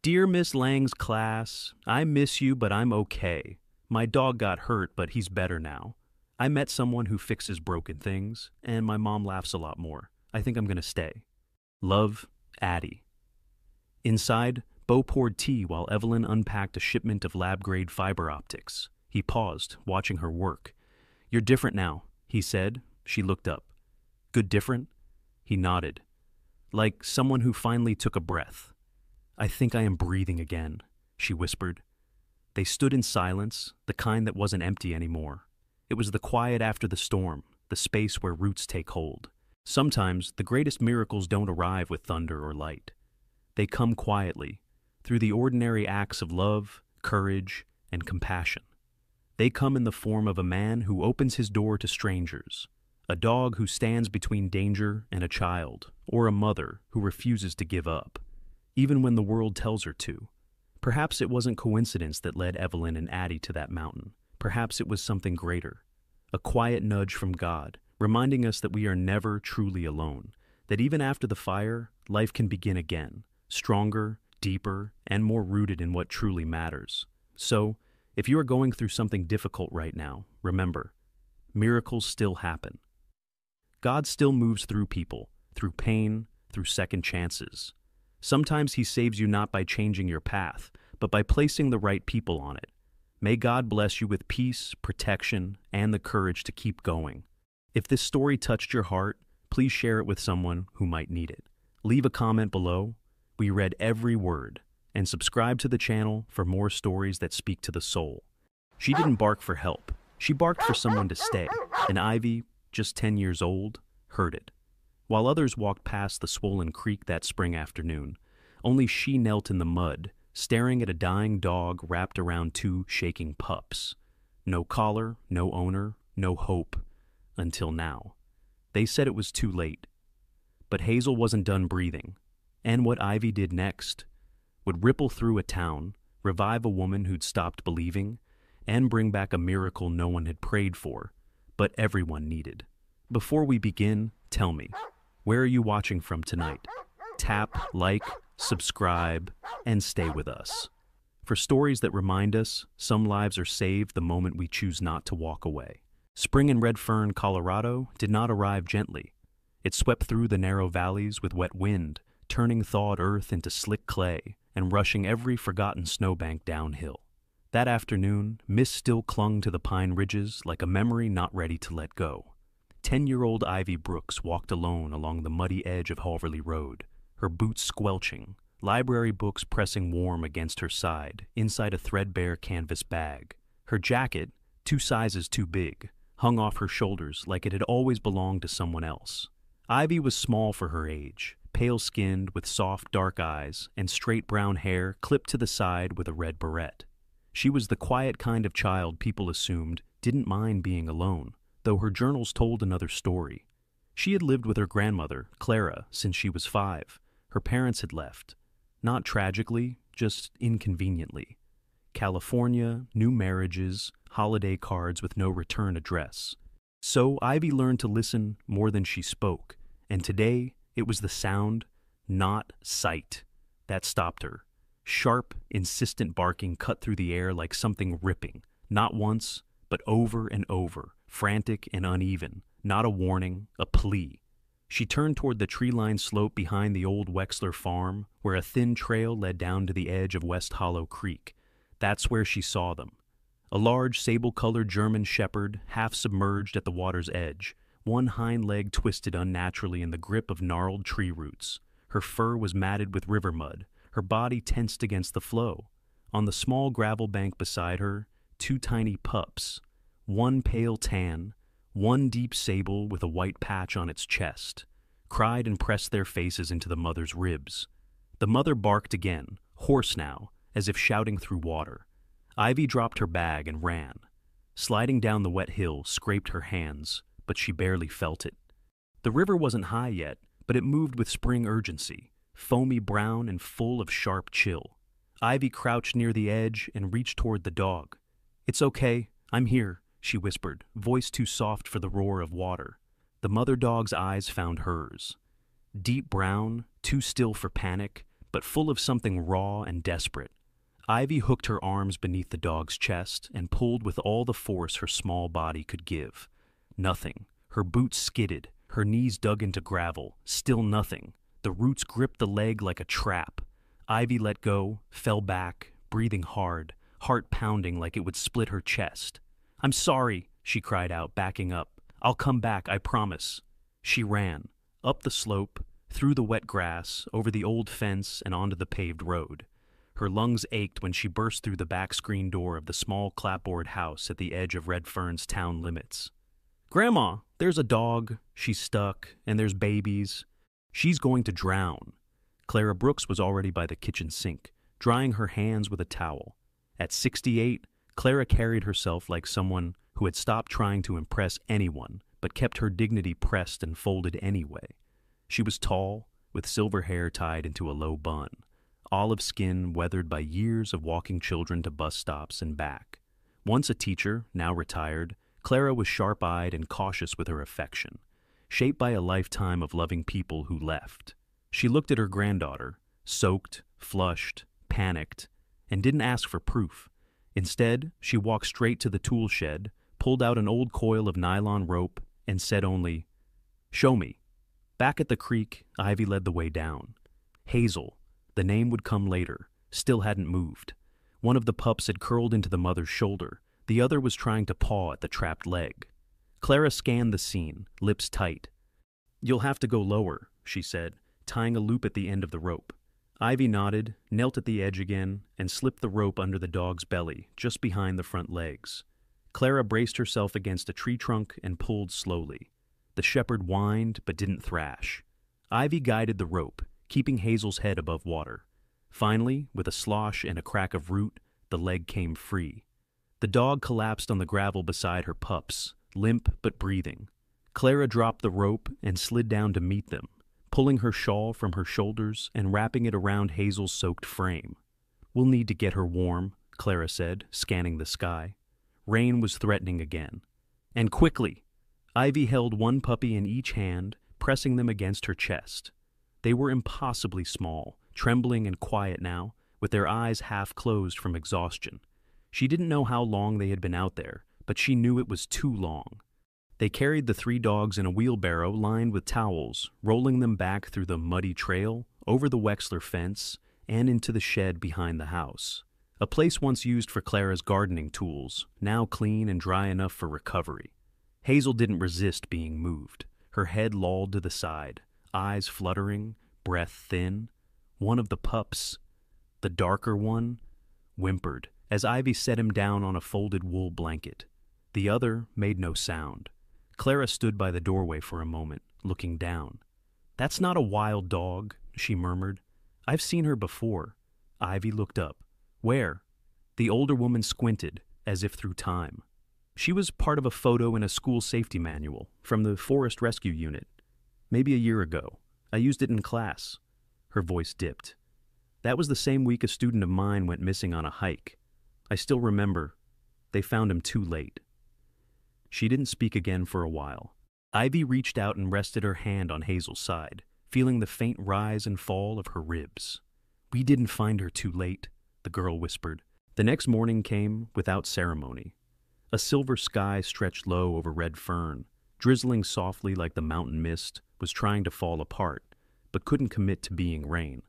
"Dear Miss Lang's class, I miss you, but I'm okay. My dog got hurt, but he's better now. I met someone who fixes broken things, and my mom laughs a lot more. I think I'm going to stay. Love, Addie." Inside, Bo poured tea while Evelyn unpacked a shipment of lab-grade fiber optics. He paused, watching her work. "You're different now," he said. She looked up. "Good different?" He nodded. "Like someone who finally took a breath." "I think I am breathing again," she whispered. They stood in silence, the kind that wasn't empty anymore. It was the quiet after the storm, the space where roots take hold. Sometimes the greatest miracles don't arrive with thunder or light. They come quietly, through the ordinary acts of love, courage, and compassion. They come in the form of a man who opens his door to strangers, a dog who stands between danger and a child, or a mother who refuses to give up, even when the world tells her to. Perhaps it wasn't coincidence that led Evelyn and Addie to that mountain. Perhaps it was something greater, a quiet nudge from God, reminding us that we are never truly alone, that even after the fire, life can begin again, stronger, deeper, and more rooted in what truly matters. So, if you are going through something difficult right now, remember, miracles still happen. God still moves through people, through pain, through second chances. Sometimes He saves you not by changing your path, but by placing the right people on it. May God bless you with peace, protection, and the courage to keep going. If this story touched your heart, please share it with someone who might need it. Leave a comment below. We read every word. And subscribe to the channel for more stories that speak to the soul. She didn't bark for help. She barked for someone to stay. And Ivy, just 10 years old, heard it. While others walked past the swollen creek that spring afternoon, only she knelt in the mud, staring at a dying dog wrapped around two shaking pups. No collar, no owner, no hope. Until now. They said it was too late. But Hazel wasn't done breathing. And what Ivy did next would ripple through a town, revive a woman who'd stopped believing, and bring back a miracle no one had prayed for, but everyone needed. Before we begin, tell me, where are you watching from tonight? Tap, like, subscribe, and stay with us. For stories that remind us, some lives are saved the moment we choose not to walk away. Spring in Red Fern, Colorado, did not arrive gently. It swept through the narrow valleys with wet wind, turning thawed earth into slick clay and rushing every forgotten snowbank downhill. That afternoon, mist still clung to the pine ridges like a memory not ready to let go. 10-year-old Ivy Brooks walked alone along the muddy edge of Halverley Road, her boots squelching, library books pressing warm against her side, inside a threadbare canvas bag. Her jacket, 2 sizes too big, hung off her shoulders like it had always belonged to someone else. Ivy was small for her age, pale-skinned with soft, dark eyes and straight brown hair clipped to the side with a red beret. She was the quiet kind of child people assumed didn't mind being alone, though her journals told another story. She had lived with her grandmother, Clara, since she was 5. Her parents had left. Not tragically, just inconveniently. California, new marriages, holiday cards with no return address. So Ivy learned to listen more than she spoke, and today it was the sound, not sight, that stopped her. Sharp, insistent barking cut through the air like something ripping, not once, but over and over, frantic and uneven, not a warning, a plea. She turned toward the tree-lined slope behind the old Wexler farm, where a thin trail led down to the edge of West Hollow Creek. That's where she saw them. A large, sable-colored German shepherd, half submerged at the water's edge, one hind leg twisted unnaturally in the grip of gnarled tree roots. Her fur was matted with river mud, her body tensed against the flow. On the small gravel bank beside her, 2 tiny pups, one pale tan, one deep sable with a white patch on its chest, cried and pressed their faces into the mother's ribs. The mother barked again, hoarse now, as if shouting through water. Ivy dropped her bag and ran. Sliding down the wet hill scraped her hands, but she barely felt it. The river wasn't high yet, but it moved with spring urgency, foamy brown and full of sharp chill. Ivy crouched near the edge and reached toward the dog. "It's okay, I'm here," she whispered, voice too soft for the roar of water. The mother dog's eyes found hers. Deep brown, too still for panic, but full of something raw and desperate. Ivy hooked her arms beneath the dog's chest and pulled with all the force her small body could give. Nothing. Her boots skidded, her knees dug into gravel. Still nothing. The roots gripped the leg like a trap. Ivy let go, fell back, breathing hard, heart pounding like it would split her chest. "I'm sorry," she cried out, backing up. "I'll come back, I promise." She ran, up the slope, through the wet grass, over the old fence and onto the paved road. Her lungs ached when she burst through the back screen door of the small clapboard house at the edge of Redfern's town limits. "Grandma, there's a dog. She's stuck, and there's babies. She's going to drown." Clara Brooks was already by the kitchen sink, drying her hands with a towel. At 68, Clara carried herself like someone who had stopped trying to impress anyone, but kept her dignity pressed and folded anyway. She was tall, with silver hair tied into a low bun, olive skin weathered by years of walking children to bus stops and back. Once a teacher, now retired, Clara was sharp-eyed and cautious with her affection, shaped by a lifetime of loving people who left. She looked at her granddaughter, soaked, flushed, panicked, and didn't ask for proof. Instead, she walked straight to the tool shed, pulled out an old coil of nylon rope, and said only, "Show me." Back at the creek, Ivy led the way down. Hazel, the name would come later, still hadn't moved. One of the pups had curled into the mother's shoulder. The other was trying to paw at the trapped leg. Clara scanned the scene, lips tight. "You'll have to go lower," she said, tying a loop at the end of the rope. Ivy nodded, knelt at the edge again, and slipped the rope under the dog's belly, just behind the front legs. Clara braced herself against a tree trunk and pulled slowly. The shepherd whined but didn't thrash. Ivy guided the rope, keeping Hazel's head above water. Finally, with a slosh and a crack of root, the leg came free. The dog collapsed on the gravel beside her pups, limp but breathing. Clara dropped the rope and slid down to meet them, pulling her shawl from her shoulders and wrapping it around Hazel's soaked frame. "We'll need to get her warm," Clara said, scanning the sky. Rain was threatening again. "And quickly!" Ivy held one puppy in each hand, pressing them against her chest. They were impossibly small, trembling and quiet now, with their eyes half closed from exhaustion. She didn't know how long they had been out there, but she knew it was too long. They carried the 3 dogs in a wheelbarrow lined with towels, rolling them back through the muddy trail, over the Wexler fence, and into the shed behind the house. A place once used for Clara's gardening tools, now clean and dry enough for recovery. Hazel didn't resist being moved. Her head lolled to the side, eyes fluttering, breath thin. One of the pups, the darker one, whimpered as Ivy set him down on a folded wool blanket. The other made no sound. Clara stood by the doorway for a moment, looking down. "That's not a wild dog," she murmured. "I've seen her before." Ivy looked up. "Where?" The older woman squinted, as if through time. "She was part of a photo in a school safety manual from the Forest Rescue Unit. Maybe a year ago. I used it in class." Her voice dipped. "That was the same week a student of mine went missing on a hike. I still remember. They found him too late." She didn't speak again for a while. Ivy reached out and rested her hand on Hazel's side, feeling the faint rise and fall of her ribs. "We didn't find her too late," the girl whispered. The next morning came without ceremony. A silver sky stretched low over Redfern, drizzling softly like the mountain mist was trying to fall apart, but couldn't commit to being rain.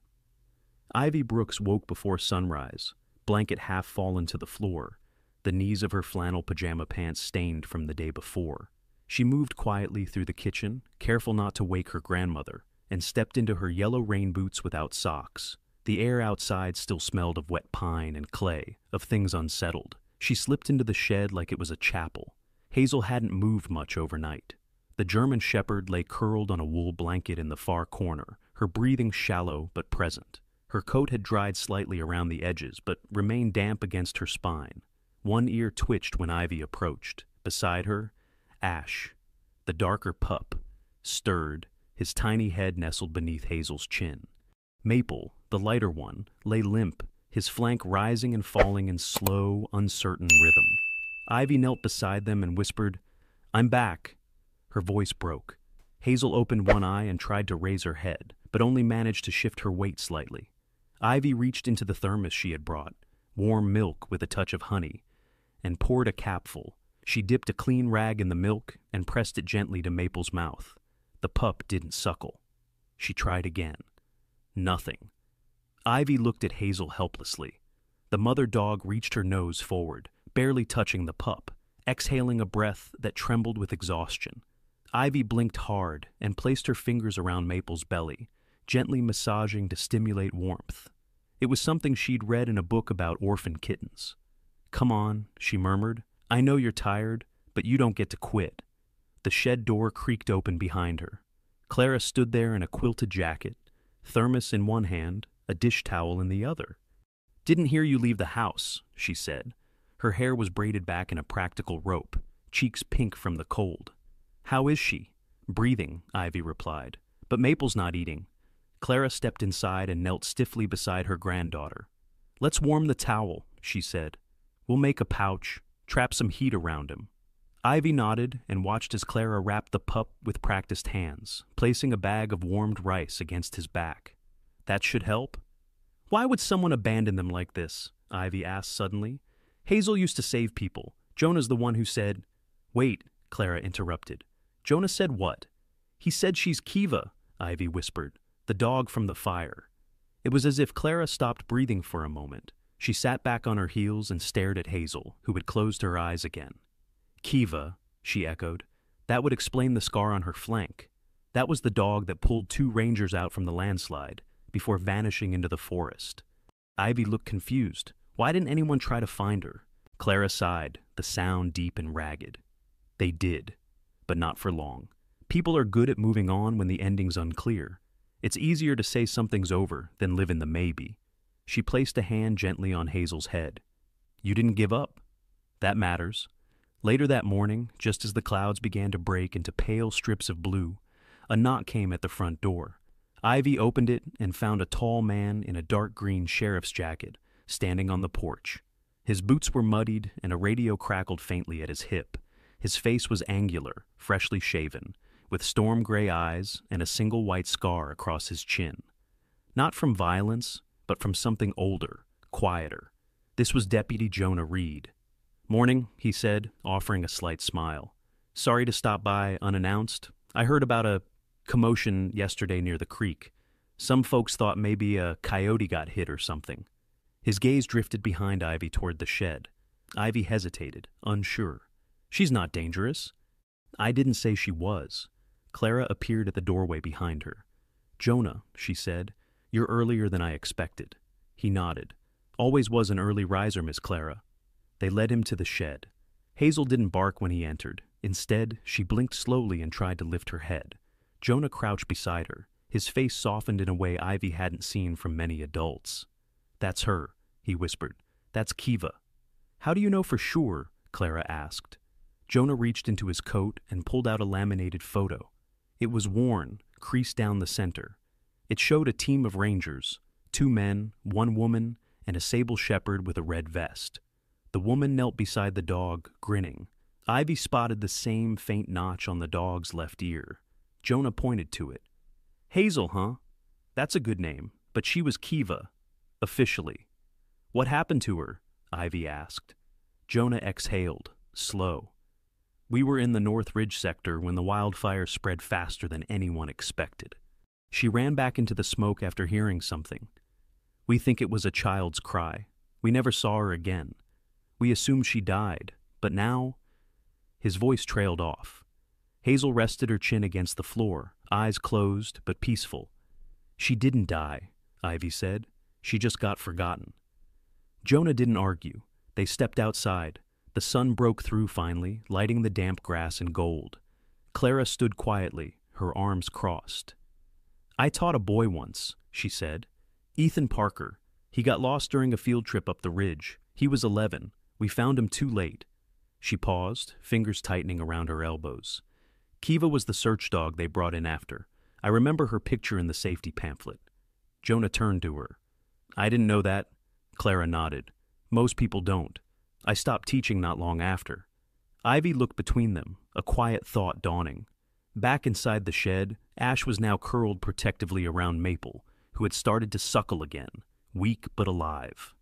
Ivy Brooks woke before sunrise, blanket half fallen to the floor, the knees of her flannel pajama pants stained from the day before. She moved quietly through the kitchen, careful not to wake her grandmother, and stepped into her yellow rain boots without socks. The air outside still smelled of wet pine and clay, of things unsettled. She slipped into the shed like it was a chapel. Hazel hadn't moved much overnight. The German shepherd lay curled on a wool blanket in the far corner, her breathing shallow but present. Her coat had dried slightly around the edges, but remained damp against her spine. One ear twitched when Ivy approached. Beside her, Ash, the darker pup, stirred, his tiny head nestled beneath Hazel's chin. Maple, the lighter one, lay limp, his flank rising and falling in slow, uncertain rhythm. Ivy knelt beside them and whispered, "I'm back." Her voice broke. Hazel opened one eye and tried to raise her head, but only managed to shift her weight slightly. Ivy reached into the thermos she had brought, warm milk with a touch of honey, and poured a capful. She dipped a clean rag in the milk and pressed it gently to Maple's mouth. The pup didn't suckle. She tried again. Nothing. Ivy looked at Hazel helplessly. The mother dog reached her nose forward, barely touching the pup, exhaling a breath that trembled with exhaustion. Ivy blinked hard and placed her fingers around Maple's belly, gently massaging to stimulate warmth. It was something she'd read in a book about orphan kittens. "Come on," she murmured. "I know you're tired, but you don't get to quit." The shed door creaked open behind her. Clara stood there in a quilted jacket, thermos in one hand, a dish towel in the other. "Didn't hear you leave the house," she said. Her hair was braided back in a practical rope, cheeks pink from the cold. "How is she?" "Breathing," Ivy replied. "But Maple's not eating." Clara stepped inside and knelt stiffly beside her granddaughter. "Let's warm the towel," she said. "We'll make a pouch, trap some heat around him." Ivy nodded and watched as Clara wrapped the pup with practiced hands, placing a bag of warmed rice against his back. "That should help." "Why would someone abandon them like this?" Ivy asked suddenly. "Hazel used to save people. Jonah's the one who said—" "Wait," Clara interrupted. "Jonah said what?" "He said she's Kiva," Ivy whispered, "the dog from the fire." It was as if Clara stopped breathing for a moment. She sat back on her heels and stared at Hazel, who had closed her eyes again. "Kiva," she echoed. "That would explain the scar on her flank. That was the dog that pulled 2 rangers out from the landslide before vanishing into the forest." Ivy looked confused. Why didn't anyone try to find her? Clara sighed, the sound deep and ragged. "They did, but not for long. People are good at moving on when the ending's unclear. It's easier to say something's over than live in the maybe." She placed a hand gently on Hazel's head. "You didn't give up. That matters." Later that morning, just as the clouds began to break into pale strips of blue, a knock came at the front door. Ivy opened it and found a tall man in a dark green sheriff's jacket standing on the porch. His boots were muddied and a radio crackled faintly at his hip. His face was angular, freshly shaven, with storm gray eyes and a single white scar across his chin. Not from violence, but from something older, quieter. This was Deputy Jonah Reed. "Morning," he said, offering a slight smile. "Sorry to stop by unannounced. I heard about a commotion yesterday near the creek. Some folks thought maybe a coyote got hit or something." His gaze drifted behind Ivy toward the shed. Ivy hesitated, unsure. "She's not dangerous." "I didn't say she was." Clara appeared at the doorway behind her. "Jonah," she said, "you're earlier than I expected." He nodded. "Always was an early riser, Miss Clara." They led him to the shed. Hazel didn't bark when he entered. Instead, she blinked slowly and tried to lift her head. Jonah crouched beside her, his face softened in a way Ivy hadn't seen from many adults. "That's her," he whispered. "That's Kiva." "How do you know for sure?" Clara asked. Jonah reached into his coat and pulled out a laminated photo. It was worn, creased down the center. It showed a team of rangers, 2 men, 1 woman, and a sable shepherd with a red vest. The woman knelt beside the dog, grinning. Ivy spotted the same faint notch on the dog's left ear. Jonah pointed to it. "Hazel, huh? That's a good name, but she was Kiva, officially." "What happened to her?" Ivy asked. Jonah exhaled, slow. "We were in the North Ridge sector when the wildfire spread faster than anyone expected. She ran back into the smoke after hearing something. We think it was a child's cry. We never saw her again. We assumed she died, but now—" His voice trailed off. Hazel rested her chin against the floor, eyes closed but peaceful. "She didn't die," Ivy said. "She just got forgotten." Jonah didn't argue. They stepped outside. The sun broke through finally, lighting the damp grass in gold. Clara stood quietly, her arms crossed. "I taught a boy once," she said. "Ethan Parker. He got lost during a field trip up the ridge. He was 11. We found him too late." She paused, fingers tightening around her elbows. "Kiva was the search dog they brought in after. I remember her picture in the safety pamphlet." Jonah turned to her. "I didn't know that." Clara nodded. "Most people don't. I stopped teaching not long after." Ivy looked between them, a quiet thought dawning. Back inside the shed, Ash was now curled protectively around Maple, who had started to suckle again, weak but alive.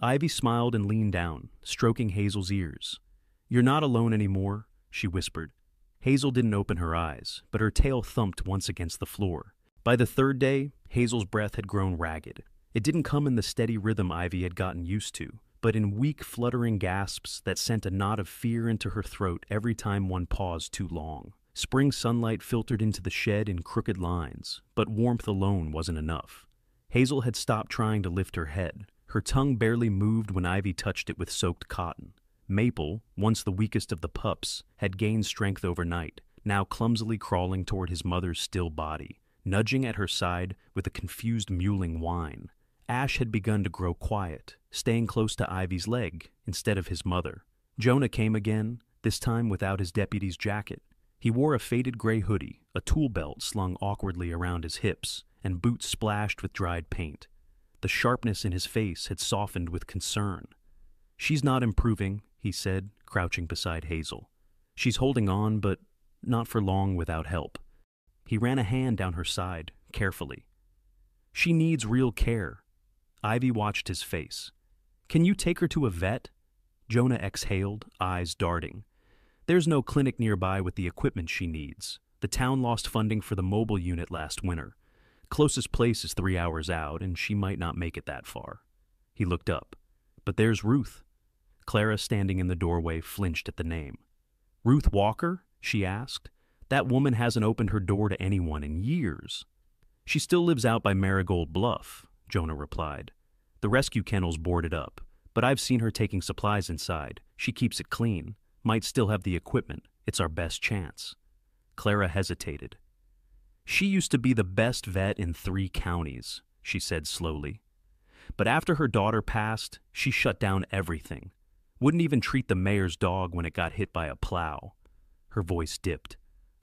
Ivy smiled and leaned down, stroking Hazel's ears. "You're not alone anymore," she whispered. Hazel didn't open her eyes, but her tail thumped once against the floor. By the 3rd day, Hazel's breath had grown ragged. It didn't come in the steady rhythm Ivy had gotten used to, but in weak, fluttering gasps that sent a knot of fear into her throat every time one paused too long. Spring sunlight filtered into the shed in crooked lines, but warmth alone wasn't enough. Hazel had stopped trying to lift her head. Her tongue barely moved when Ivy touched it with soaked cotton. Maple, once the weakest of the pups, had gained strength overnight, now clumsily crawling toward his mother's still body, nudging at her side with a confused mewling whine. Ash had begun to grow quiet, staying close to Ivy's leg instead of his mother. Jonah came again, this time without his deputy's jacket. He wore a faded gray hoodie, a tool belt slung awkwardly around his hips, and boots splashed with dried paint. The sharpness in his face had softened with concern. "She's not improving," he said, crouching beside Hazel. "She's holding on, but not for long without help." He ran a hand down her side, carefully. "She needs real care." Ivy watched his face. "Can you take her to a vet?" Jonah exhaled, eyes darting. "There's no clinic nearby with the equipment she needs. The town lost funding for the mobile unit last winter. Closest place is 3 hours out, and she might not make it that far." He looked up. "But there's Ruth." Clara, standing in the doorway, flinched at the name. "Ruth Walker?" she asked. "That woman hasn't opened her door to anyone in years." "She still lives out by Marigold Bluff," Jonah replied. "The rescue kennel's boarded up, but I've seen her taking supplies inside. She keeps it clean. Might still have the equipment. It's our best chance." Clara hesitated. "She used to be the best vet in 3 counties, she said slowly. "But after her daughter passed, she shut down everything. Wouldn't even treat the mayor's dog when it got hit by a plow." Her voice dipped.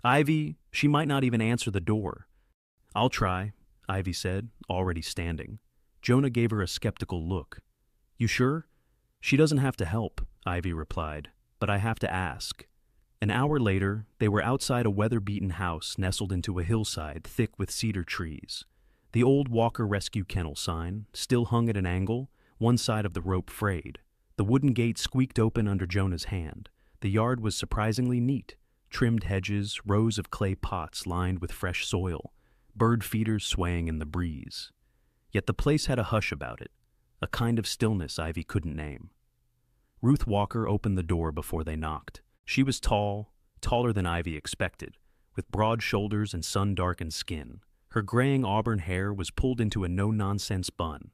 "Ivy, she might not even answer the door." "I'll try," Ivy said, already standing. Jonah gave her a skeptical look. "You sure?" "She doesn't have to help," Ivy replied, "but I have to ask." An hour later, they were outside a weather-beaten house nestled into a hillside thick with cedar trees. The old Walker Rescue Kennel sign still hung at an angle, one side of the rope frayed. The wooden gate squeaked open under Jonah's hand. The yard was surprisingly neat. Trimmed hedges, rows of clay pots lined with fresh soil, bird feeders swaying in the breeze. Yet the place had a hush about it, a kind of stillness Ivy couldn't name. Ruth Walker opened the door before they knocked. She was tall, taller than Ivy expected, with broad shoulders and sun-darkened skin. Her graying auburn hair was pulled into a no-nonsense bun,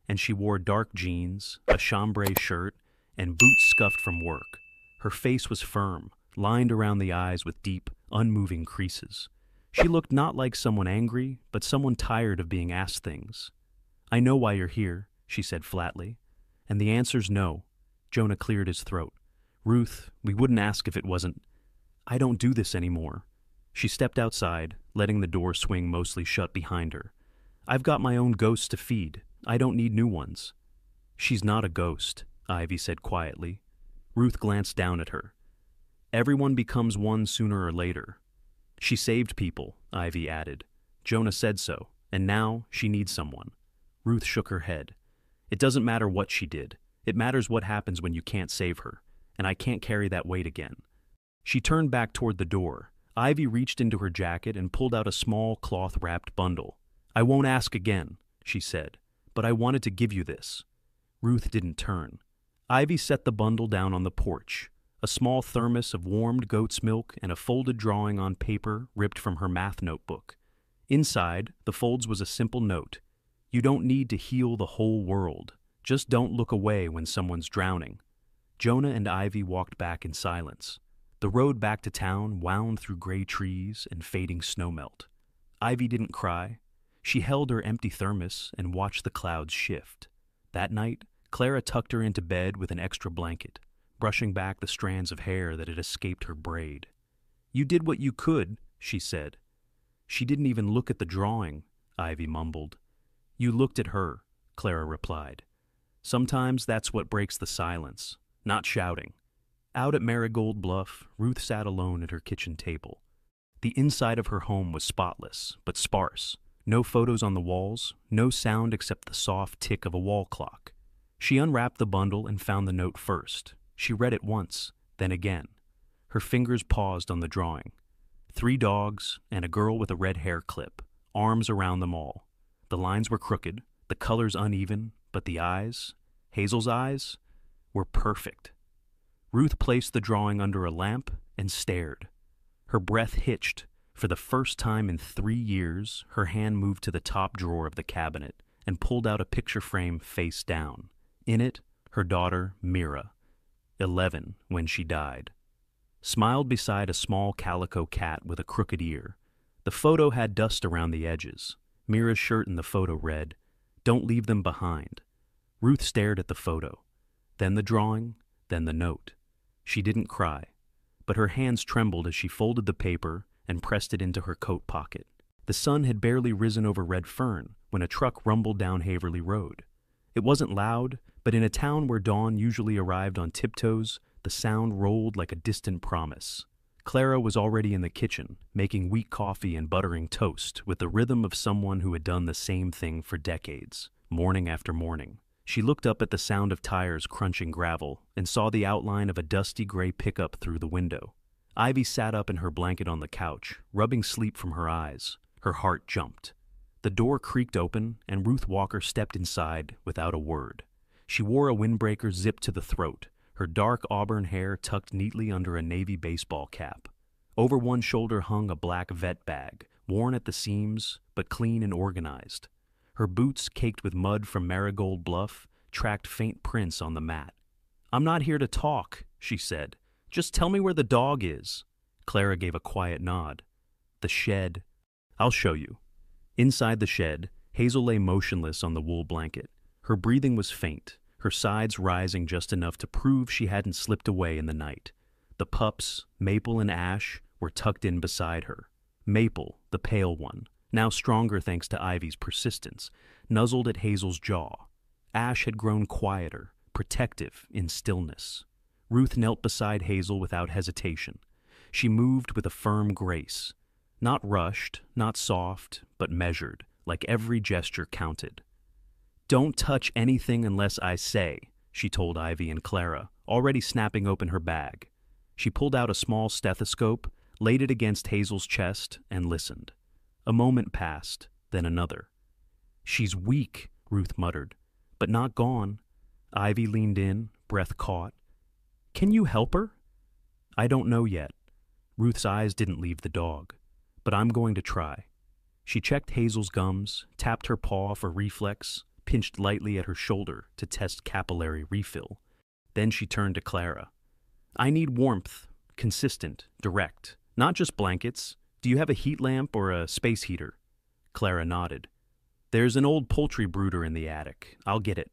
and she wore dark jeans, a chambray shirt, and boots scuffed from work. Her face was firm, lined around the eyes with deep, unmoving creases. She looked not like someone angry, but someone tired of being asked things. "I know why you're here," she said flatly. "And the answer's no." Jonah cleared his throat. "Ruth, we wouldn't ask if it wasn't. I don't do this anymore." She stepped outside, letting the door swing mostly shut behind her. "I've got my own ghosts to feed. I don't need new ones." "She's not a ghost," Ivy said quietly. Ruth glanced down at her. "Everyone becomes one sooner or later." "She saved people," Ivy added. "Jonah said so, and now she needs someone." Ruth shook her head. "It doesn't matter what she did. It matters what happens when you can't save her, and I can't carry that weight again." She turned back toward the door. Ivy reached into her jacket and pulled out a small cloth-wrapped bundle. "I won't ask again," she said, "but I wanted to give you this." Ruth didn't turn. Ivy set the bundle down on the porch, a small thermos of warmed goat's milk and a folded drawing on paper ripped from her math notebook. Inside, the folds was a simple note. "You don't need to heal the whole world. Just don't look away when someone's drowning." Jonah and Ivy walked back in silence. The road back to town wound through gray trees and fading snowmelt. Ivy didn't cry. She held her empty thermos and watched the clouds shift. That night, Clara tucked her into bed with an extra blanket, brushing back the strands of hair that had escaped her braid. "You did what you could," she said. "She didn't even look at the drawing," Ivy mumbled. "You looked at her," Clara replied. "Sometimes that's what breaks the silence, not shouting." Out at Marigold Bluff, Ruth sat alone at her kitchen table. The inside of her home was spotless, but sparse. No photos on the walls, no sound except the soft tick of a wall clock. She unwrapped the bundle and found the note first. She read it once, then again. Her fingers paused on the drawing. 3 dogs and a girl with a red hair clip, arms around them all. The lines were crooked, the colors uneven, but the eyes, Hazel's eyes, were perfect. Ruth placed the drawing under a lamp and stared. Her breath hitched. For the first time in 3 years, her hand moved to the top drawer of the cabinet, and pulled out a picture frame face down. In it, her daughter, Mira, 11 when she died, smiled beside a small calico cat with a crooked ear. The photo had dust around the edges. Mira's shirt in the photo read, "Don't leave them behind." Ruth stared at the photo, then the drawing, then the note. She didn't cry, but her hands trembled as she folded the paper and pressed it into her coat pocket. The sun had barely risen over Red Fern when a truck rumbled down Haverly Road. It wasn't loud, but in a town where dawn usually arrived on tiptoes, the sound rolled like a distant promise. Clara was already in the kitchen, making weak coffee and buttering toast with the rhythm of someone who had done the same thing for decades, morning after morning. She looked up at the sound of tires crunching gravel and saw the outline of a dusty gray pickup through the window. Ivy sat up in her blanket on the couch, rubbing sleep from her eyes. Her heart jumped. The door creaked open, and Ruth Walker stepped inside without a word. She wore a windbreaker zipped to the throat, her dark auburn hair tucked neatly under a navy baseball cap. Over one shoulder hung a black vet bag, worn at the seams but clean and organized. Her boots, caked with mud from Marigold Bluff, tracked faint prints on the mat. "I'm not here to talk," she said. "Just tell me where the dog is." Clara gave a quiet nod. "The shed." "I'll show you." Inside the shed, Hazel lay motionless on the wool blanket. Her breathing was faint, her sides rising just enough to prove she hadn't slipped away in the night. The pups, Maple and Ash, were tucked in beside her. Maple, the pale one, now stronger thanks to Ivy's persistence, nuzzled at Hazel's jaw. Ash had grown quieter, protective in stillness. Ruth knelt beside Hazel without hesitation. She moved with a firm grace. Not rushed, not soft, but measured, like every gesture counted. "Don't touch anything unless I say," she told Ivy and Clara, already snapping open her bag. She pulled out a small stethoscope, laid it against Hazel's chest, and listened. A moment passed, then another. "She's weak," Ruth muttered, "but not gone." Ivy leaned in, breath caught. "Can you help her?" "I don't know yet." Ruth's eyes didn't leave the dog. "But I'm going to try." She checked Hazel's gums, tapped her paw for reflex, pinched lightly at her shoulder to test capillary refill. Then she turned to Clara. "I need warmth, consistent, direct, not just blankets. Do you have a heat lamp or a space heater?" Clara nodded. "There's an old poultry brooder in the attic. I'll get it."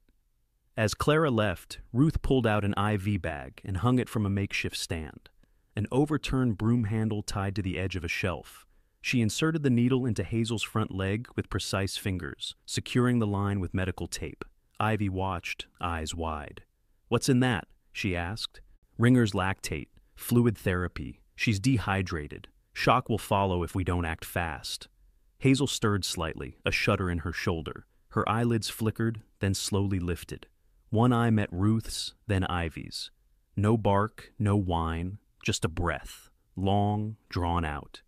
As Clara left, Ruth pulled out an IV bag and hung it from a makeshift stand. An overturned broom handle tied to the edge of a shelf. She inserted the needle into Hazel's front leg with precise fingers, securing the line with medical tape. Ivy watched, eyes wide. "What's in that?" she asked. "Ringer's lactate, fluid therapy. She's dehydrated. Shock will follow if we don't act fast." Hazel stirred slightly, a shudder in her shoulder. Her eyelids flickered, then slowly lifted. One eye met Ruth's, then Ivy's. No bark, no whine, just a breath, long, drawn out,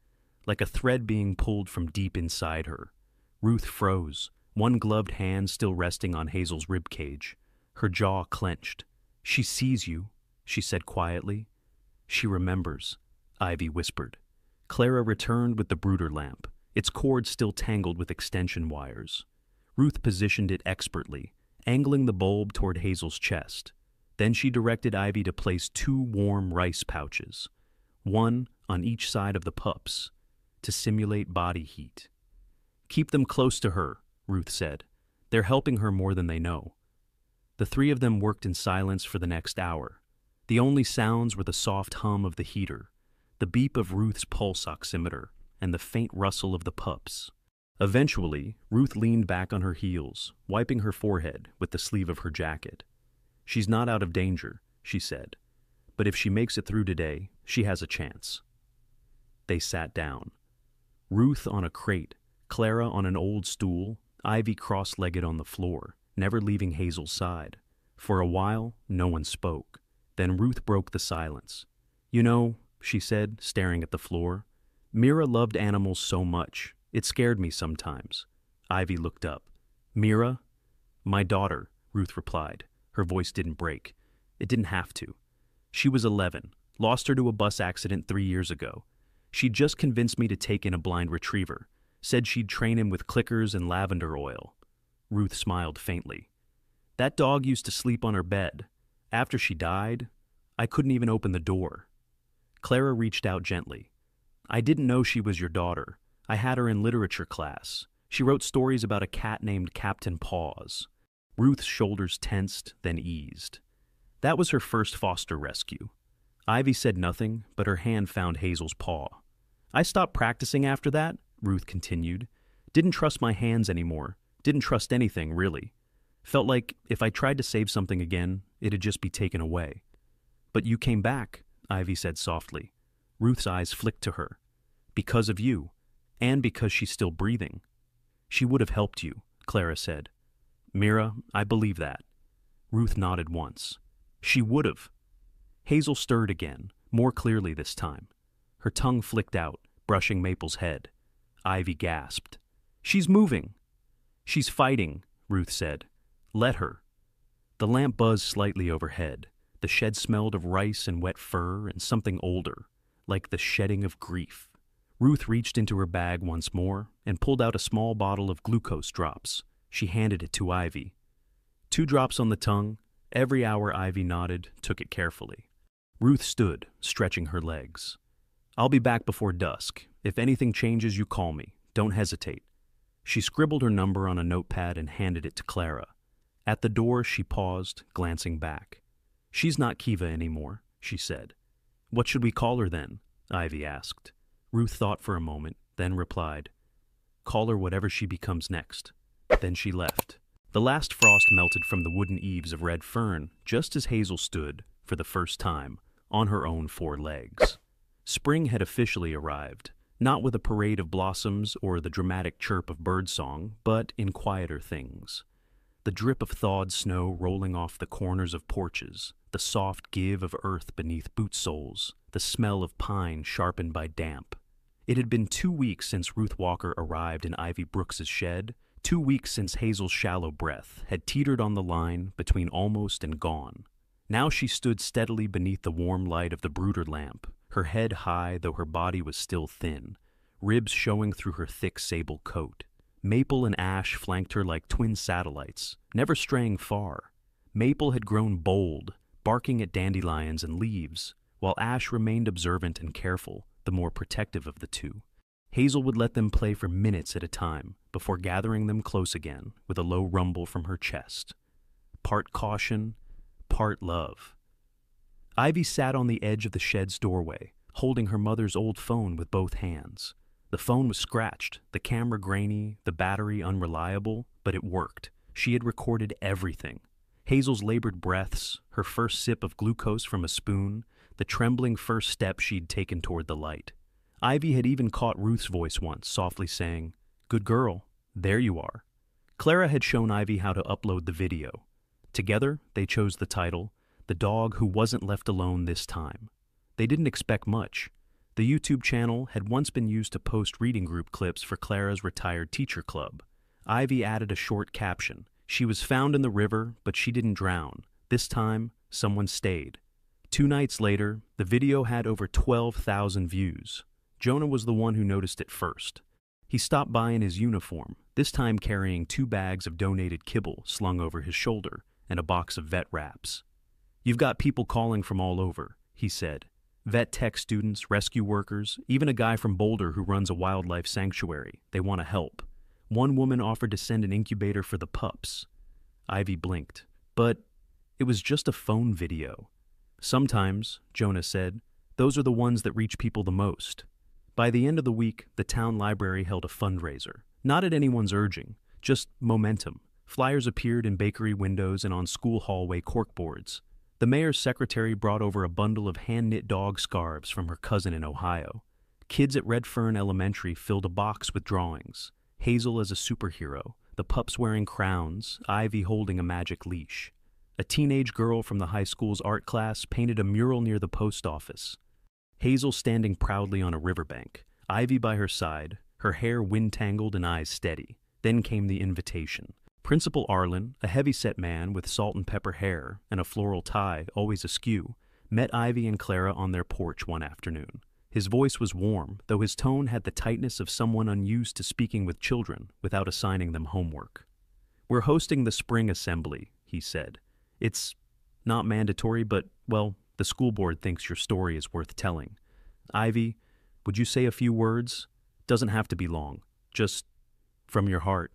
like a thread being pulled from deep inside her. Ruth froze, one gloved hand still resting on Hazel's ribcage. Her jaw clenched. "She sees you," she said quietly. "She remembers," Ivy whispered. Clara returned with the brooder lamp, its cord still tangled with extension wires. Ruth positioned it expertly, angling the bulb toward Hazel's chest. Then she directed Ivy to place 2 warm rice pouches, one on each side of the pups, to simulate body heat. "Keep them close to her," Ruth said. "They're helping her more than they know." The 3 of them worked in silence for the next hour. The only sounds were the soft hum of the heater, the beep of Ruth's pulse oximeter, and the faint rustle of the pups. Eventually, Ruth leaned back on her heels, wiping her forehead with the sleeve of her jacket. "She's not out of danger," she said. "But if she makes it through today, she has a chance." They sat down. Ruth on a crate, Clara on an old stool, Ivy cross-legged on the floor, never leaving Hazel's side. For a while, no one spoke. Then Ruth broke the silence. "You know," she said, staring at the floor, "Mira loved animals so much. It scared me sometimes." Ivy looked up. "Mira?" "My daughter," Ruth replied. Her voice didn't break. It didn't have to. "She was 11. Lost her to a bus accident 3 years ago. She'd just convinced me to take in a blind retriever. Said she'd train him with clickers and lavender oil." Ruth smiled faintly. That dog used to sleep on her bed. After she died, I couldn't even open the door. Clara reached out gently. I didn't know she was your daughter. I had her in literature class. She wrote stories about a cat named Captain Paws. Ruth's shoulders tensed, then eased. That was her first foster rescue. Ivy said nothing, but her hand found Hazel's paw. I stopped practicing after that, Ruth continued. Didn't trust my hands anymore. Didn't trust anything, really. Felt like if I tried to save something again, it'd just be taken away. But you came back, Ivy said softly. Ruth's eyes flicked to her. Because of you, and because she's still breathing. She would have helped you, Clara said. Mira, I believe that. Ruth nodded once. She would have. Hazel stirred again, more clearly this time. Her tongue flicked out, brushing Maple's head. Ivy gasped. She's moving. She's fighting, Ruth said. Let her. The lamp buzzed slightly overhead. The shed smelled of rice and wet fur and something older, like the shedding of grief. Ruth reached into her bag once more and pulled out a small bottle of glucose drops. She handed it to Ivy. 2 drops on the tongue. Every hour Ivy nodded, took it carefully. Ruth stood, stretching her legs. I'll be back before dusk. If anything changes, you call me. Don't hesitate. She scribbled her number on a notepad and handed it to Clara. At the door, she paused, glancing back. She's not Kiva anymore, she said. What should we call her then? Ivy asked. Ruth thought for a moment, then replied, Call her whatever she becomes next. Then she left. The last frost melted from the wooden eaves of red fern just as Hazel stood, for the first time, on her own 4 legs. Spring had officially arrived, not with a parade of blossoms or the dramatic chirp of birdsong, but in quieter things. The drip of thawed snow rolling off the corners of porches, the soft give of earth beneath boot soles, the smell of pine sharpened by damp. It had been 2 weeks since Ruth Walker arrived in Ivy Brooks's shed, 2 weeks since Hazel's shallow breath had teetered on the line between almost and gone. Now she stood steadily beneath the warm light of the brooder lamp, her head high though her body was still thin, ribs showing through her thick sable coat. Maple and Ash flanked her like twin satellites, never straying far. Maple had grown bold, barking at dandelions and leaves, while Ash remained observant and careful, the more protective of the two. Hazel would let them play for minutes at a time before gathering them close again with a low rumble from her chest. Part caution, part love. Ivy sat on the edge of the shed's doorway, holding her mother's old phone with both hands. The phone was scratched, the camera grainy, the battery unreliable, but it worked. She had recorded everything. Hazel's labored breaths, her first sip of glucose from a spoon, the trembling first step she'd taken toward the light. Ivy had even caught Ruth's voice once, softly saying, "Good girl, there you are." Clara had shown Ivy how to upload the video. Together, they chose the title, The Dog Who Wasn't Left Alone This Time. They didn't expect much. The YouTube channel had once been used to post reading group clips for Clara's retired teacher club. Ivy added a short caption. She was found in the river, but she didn't drown. This time, someone stayed. 2 nights later, the video had over 12,000 views. Jonah was the one who noticed it first. He stopped by in his uniform, this time carrying 2 bags of donated kibble slung over his shoulder and a box of vet wraps. "You've got people calling from all over," he said. "Vet tech students, rescue workers, even a guy from Boulder who runs a wildlife sanctuary. They want to help. One woman offered to send an incubator for the pups." Ivy blinked. "But it was just a phone video." "Sometimes," Jonah said, "those are the ones that reach people the most." By the end of the week, the town library held a fundraiser. Not at anyone's urging, just momentum. Flyers appeared in bakery windows and on school hallway corkboards. The mayor's secretary brought over a bundle of hand-knit dog scarves from her cousin in Ohio. Kids at Red Fern Elementary filled a box with drawings. Hazel as a superhero, the pups wearing crowns, Ivy holding a magic leash. A teenage girl from the high school's art class painted a mural near the post office. Hazel standing proudly on a riverbank, Ivy by her side, her hair wind-tangled and eyes steady. Then came the invitation. Principal Arlen, a heavy-set man with salt and pepper hair and a floral tie always askew, met Ivy and Clara on their porch one afternoon. His voice was warm, though his tone had the tightness of someone unused to speaking with children without assigning them homework. "We're hosting the spring assembly," he said. "It's not mandatory, but, well, the school board thinks your story is worth telling. Ivy, would you say a few words? Doesn't have to be long. Just from your heart."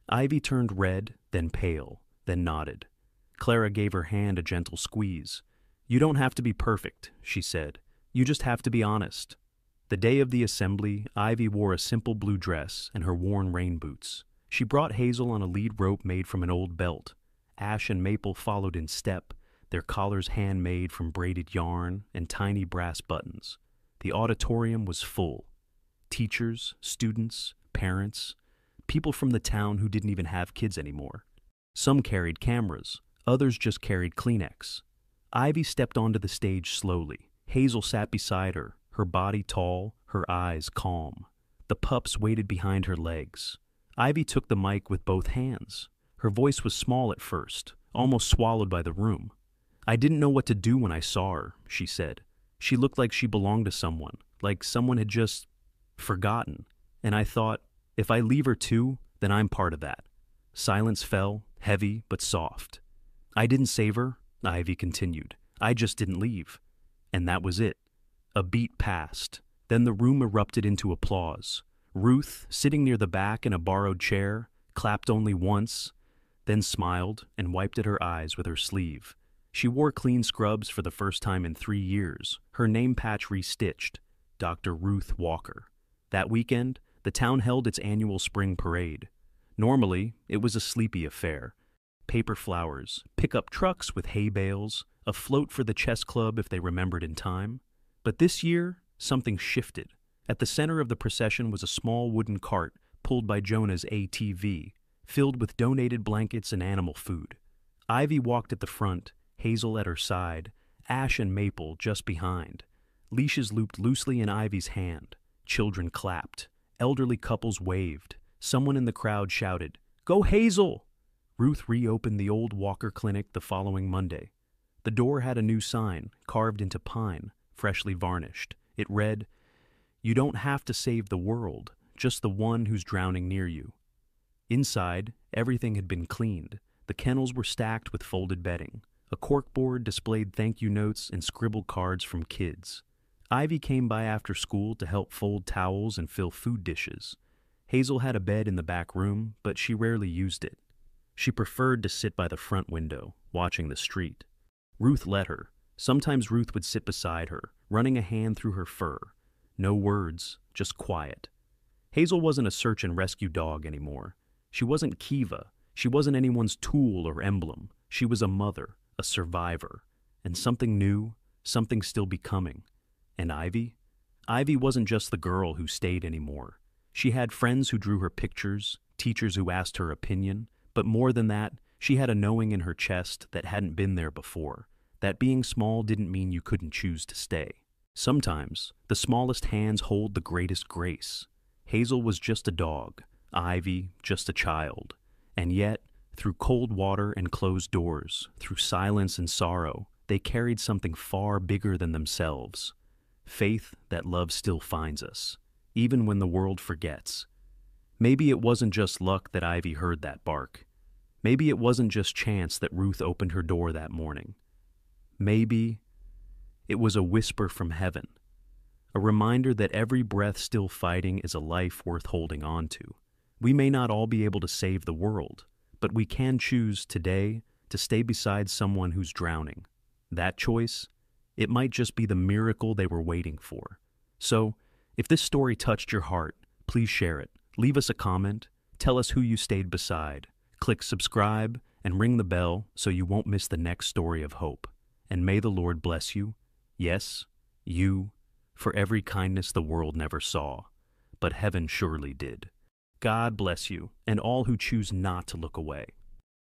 Ivy turned red, then pale, then nodded. Clara gave her hand a gentle squeeze. "You don't have to be perfect," she said. "You just have to be honest." The day of the assembly, Ivy wore a simple blue dress and her worn rain boots. She brought Hazel on a lead rope made from an old belt. Ash and Maple followed in step, their collars handmade from braided yarn and tiny brass buttons. The auditorium was full. Teachers, students, parents, people from the town who didn't even have kids anymore. Some carried cameras, others just carried Kleenex. Ivy stepped onto the stage slowly. Hazel sat beside her body tall, her eyes calm. The pups waited behind her legs. Ivy took the mic with both hands. Her voice was small at first, almost swallowed by the room. "I didn't know what to do when I saw her," she said. "She looked like she belonged to someone, like someone had just forgotten. And I thought, if I leave her too, then I'm part of that." Silence fell, heavy but soft. "I didn't save her," Ivy continued. "I just didn't leave." And that was it. A beat passed. Then the room erupted into applause. Ruth, sitting near the back in a borrowed chair, clapped only once, then smiled and wiped at her eyes with her sleeve. She wore clean scrubs for the first time in 3 years, her name patch restitched, Dr. Ruth Walker. That weekend, the town held its annual spring parade. Normally, it was a sleepy affair. Paper flowers, pickup trucks with hay bales, a float for the chess club if they remembered in time. But this year, something shifted. At the center of the procession was a small wooden cart pulled by Jonah's ATV, filled with donated blankets and animal food. Ivy walked at the front, Hazel at her side, Ash and Maple just behind. Leashes looped loosely in Ivy's hand. Children clapped. Elderly couples waved. Someone in the crowd shouted, "Go Hazel!" Ruth reopened the old Walker Clinic the following Monday. The door had a new sign, carved into pine, freshly varnished. It read, "You don't have to save the world, just the one who's drowning near you." Inside, everything had been cleaned. The kennels were stacked with folded bedding. A corkboard displayed thank you notes and scribbled cards from kids. Ivy came by after school to help fold towels and fill food dishes. Hazel had a bed in the back room, but she rarely used it. She preferred to sit by the front window, watching the street. Ruth let her. Sometimes Ruth would sit beside her, running a hand through her fur. No words, just quiet. Hazel wasn't a search and rescue dog anymore. She wasn't Kiva. She wasn't anyone's tool or emblem. She was a mother, a survivor, and something new, something still becoming. And Ivy? Ivy wasn't just the girl who stayed anymore. She had friends who drew her pictures, teachers who asked her opinion, but more than that, she had a knowing in her chest that hadn't been there before. That being small didn't mean you couldn't choose to stay. Sometimes, the smallest hands hold the greatest grace. Hazel was just a dog, Ivy just a child. And yet, through cold water and closed doors, through silence and sorrow, they carried something far bigger than themselves. Faith that love still finds us, even when the world forgets. Maybe it wasn't just luck that Ivy heard that bark. Maybe it wasn't just chance that Ruth opened her door that morning. Maybe it was a whisper from heaven, a reminder that every breath still fighting is a life worth holding on to. We may not all be able to save the world, but we can choose today to stay beside someone who's drowning. That choice, it might just be the miracle they were waiting for. So, if this story touched your heart, please share it. Leave us a comment, tell us who you stayed beside. Click subscribe and ring the bell so you won't miss the next story of hope. And may the Lord bless you, yes, you, for every kindness the world never saw, but heaven surely did. God bless you and all who choose not to look away.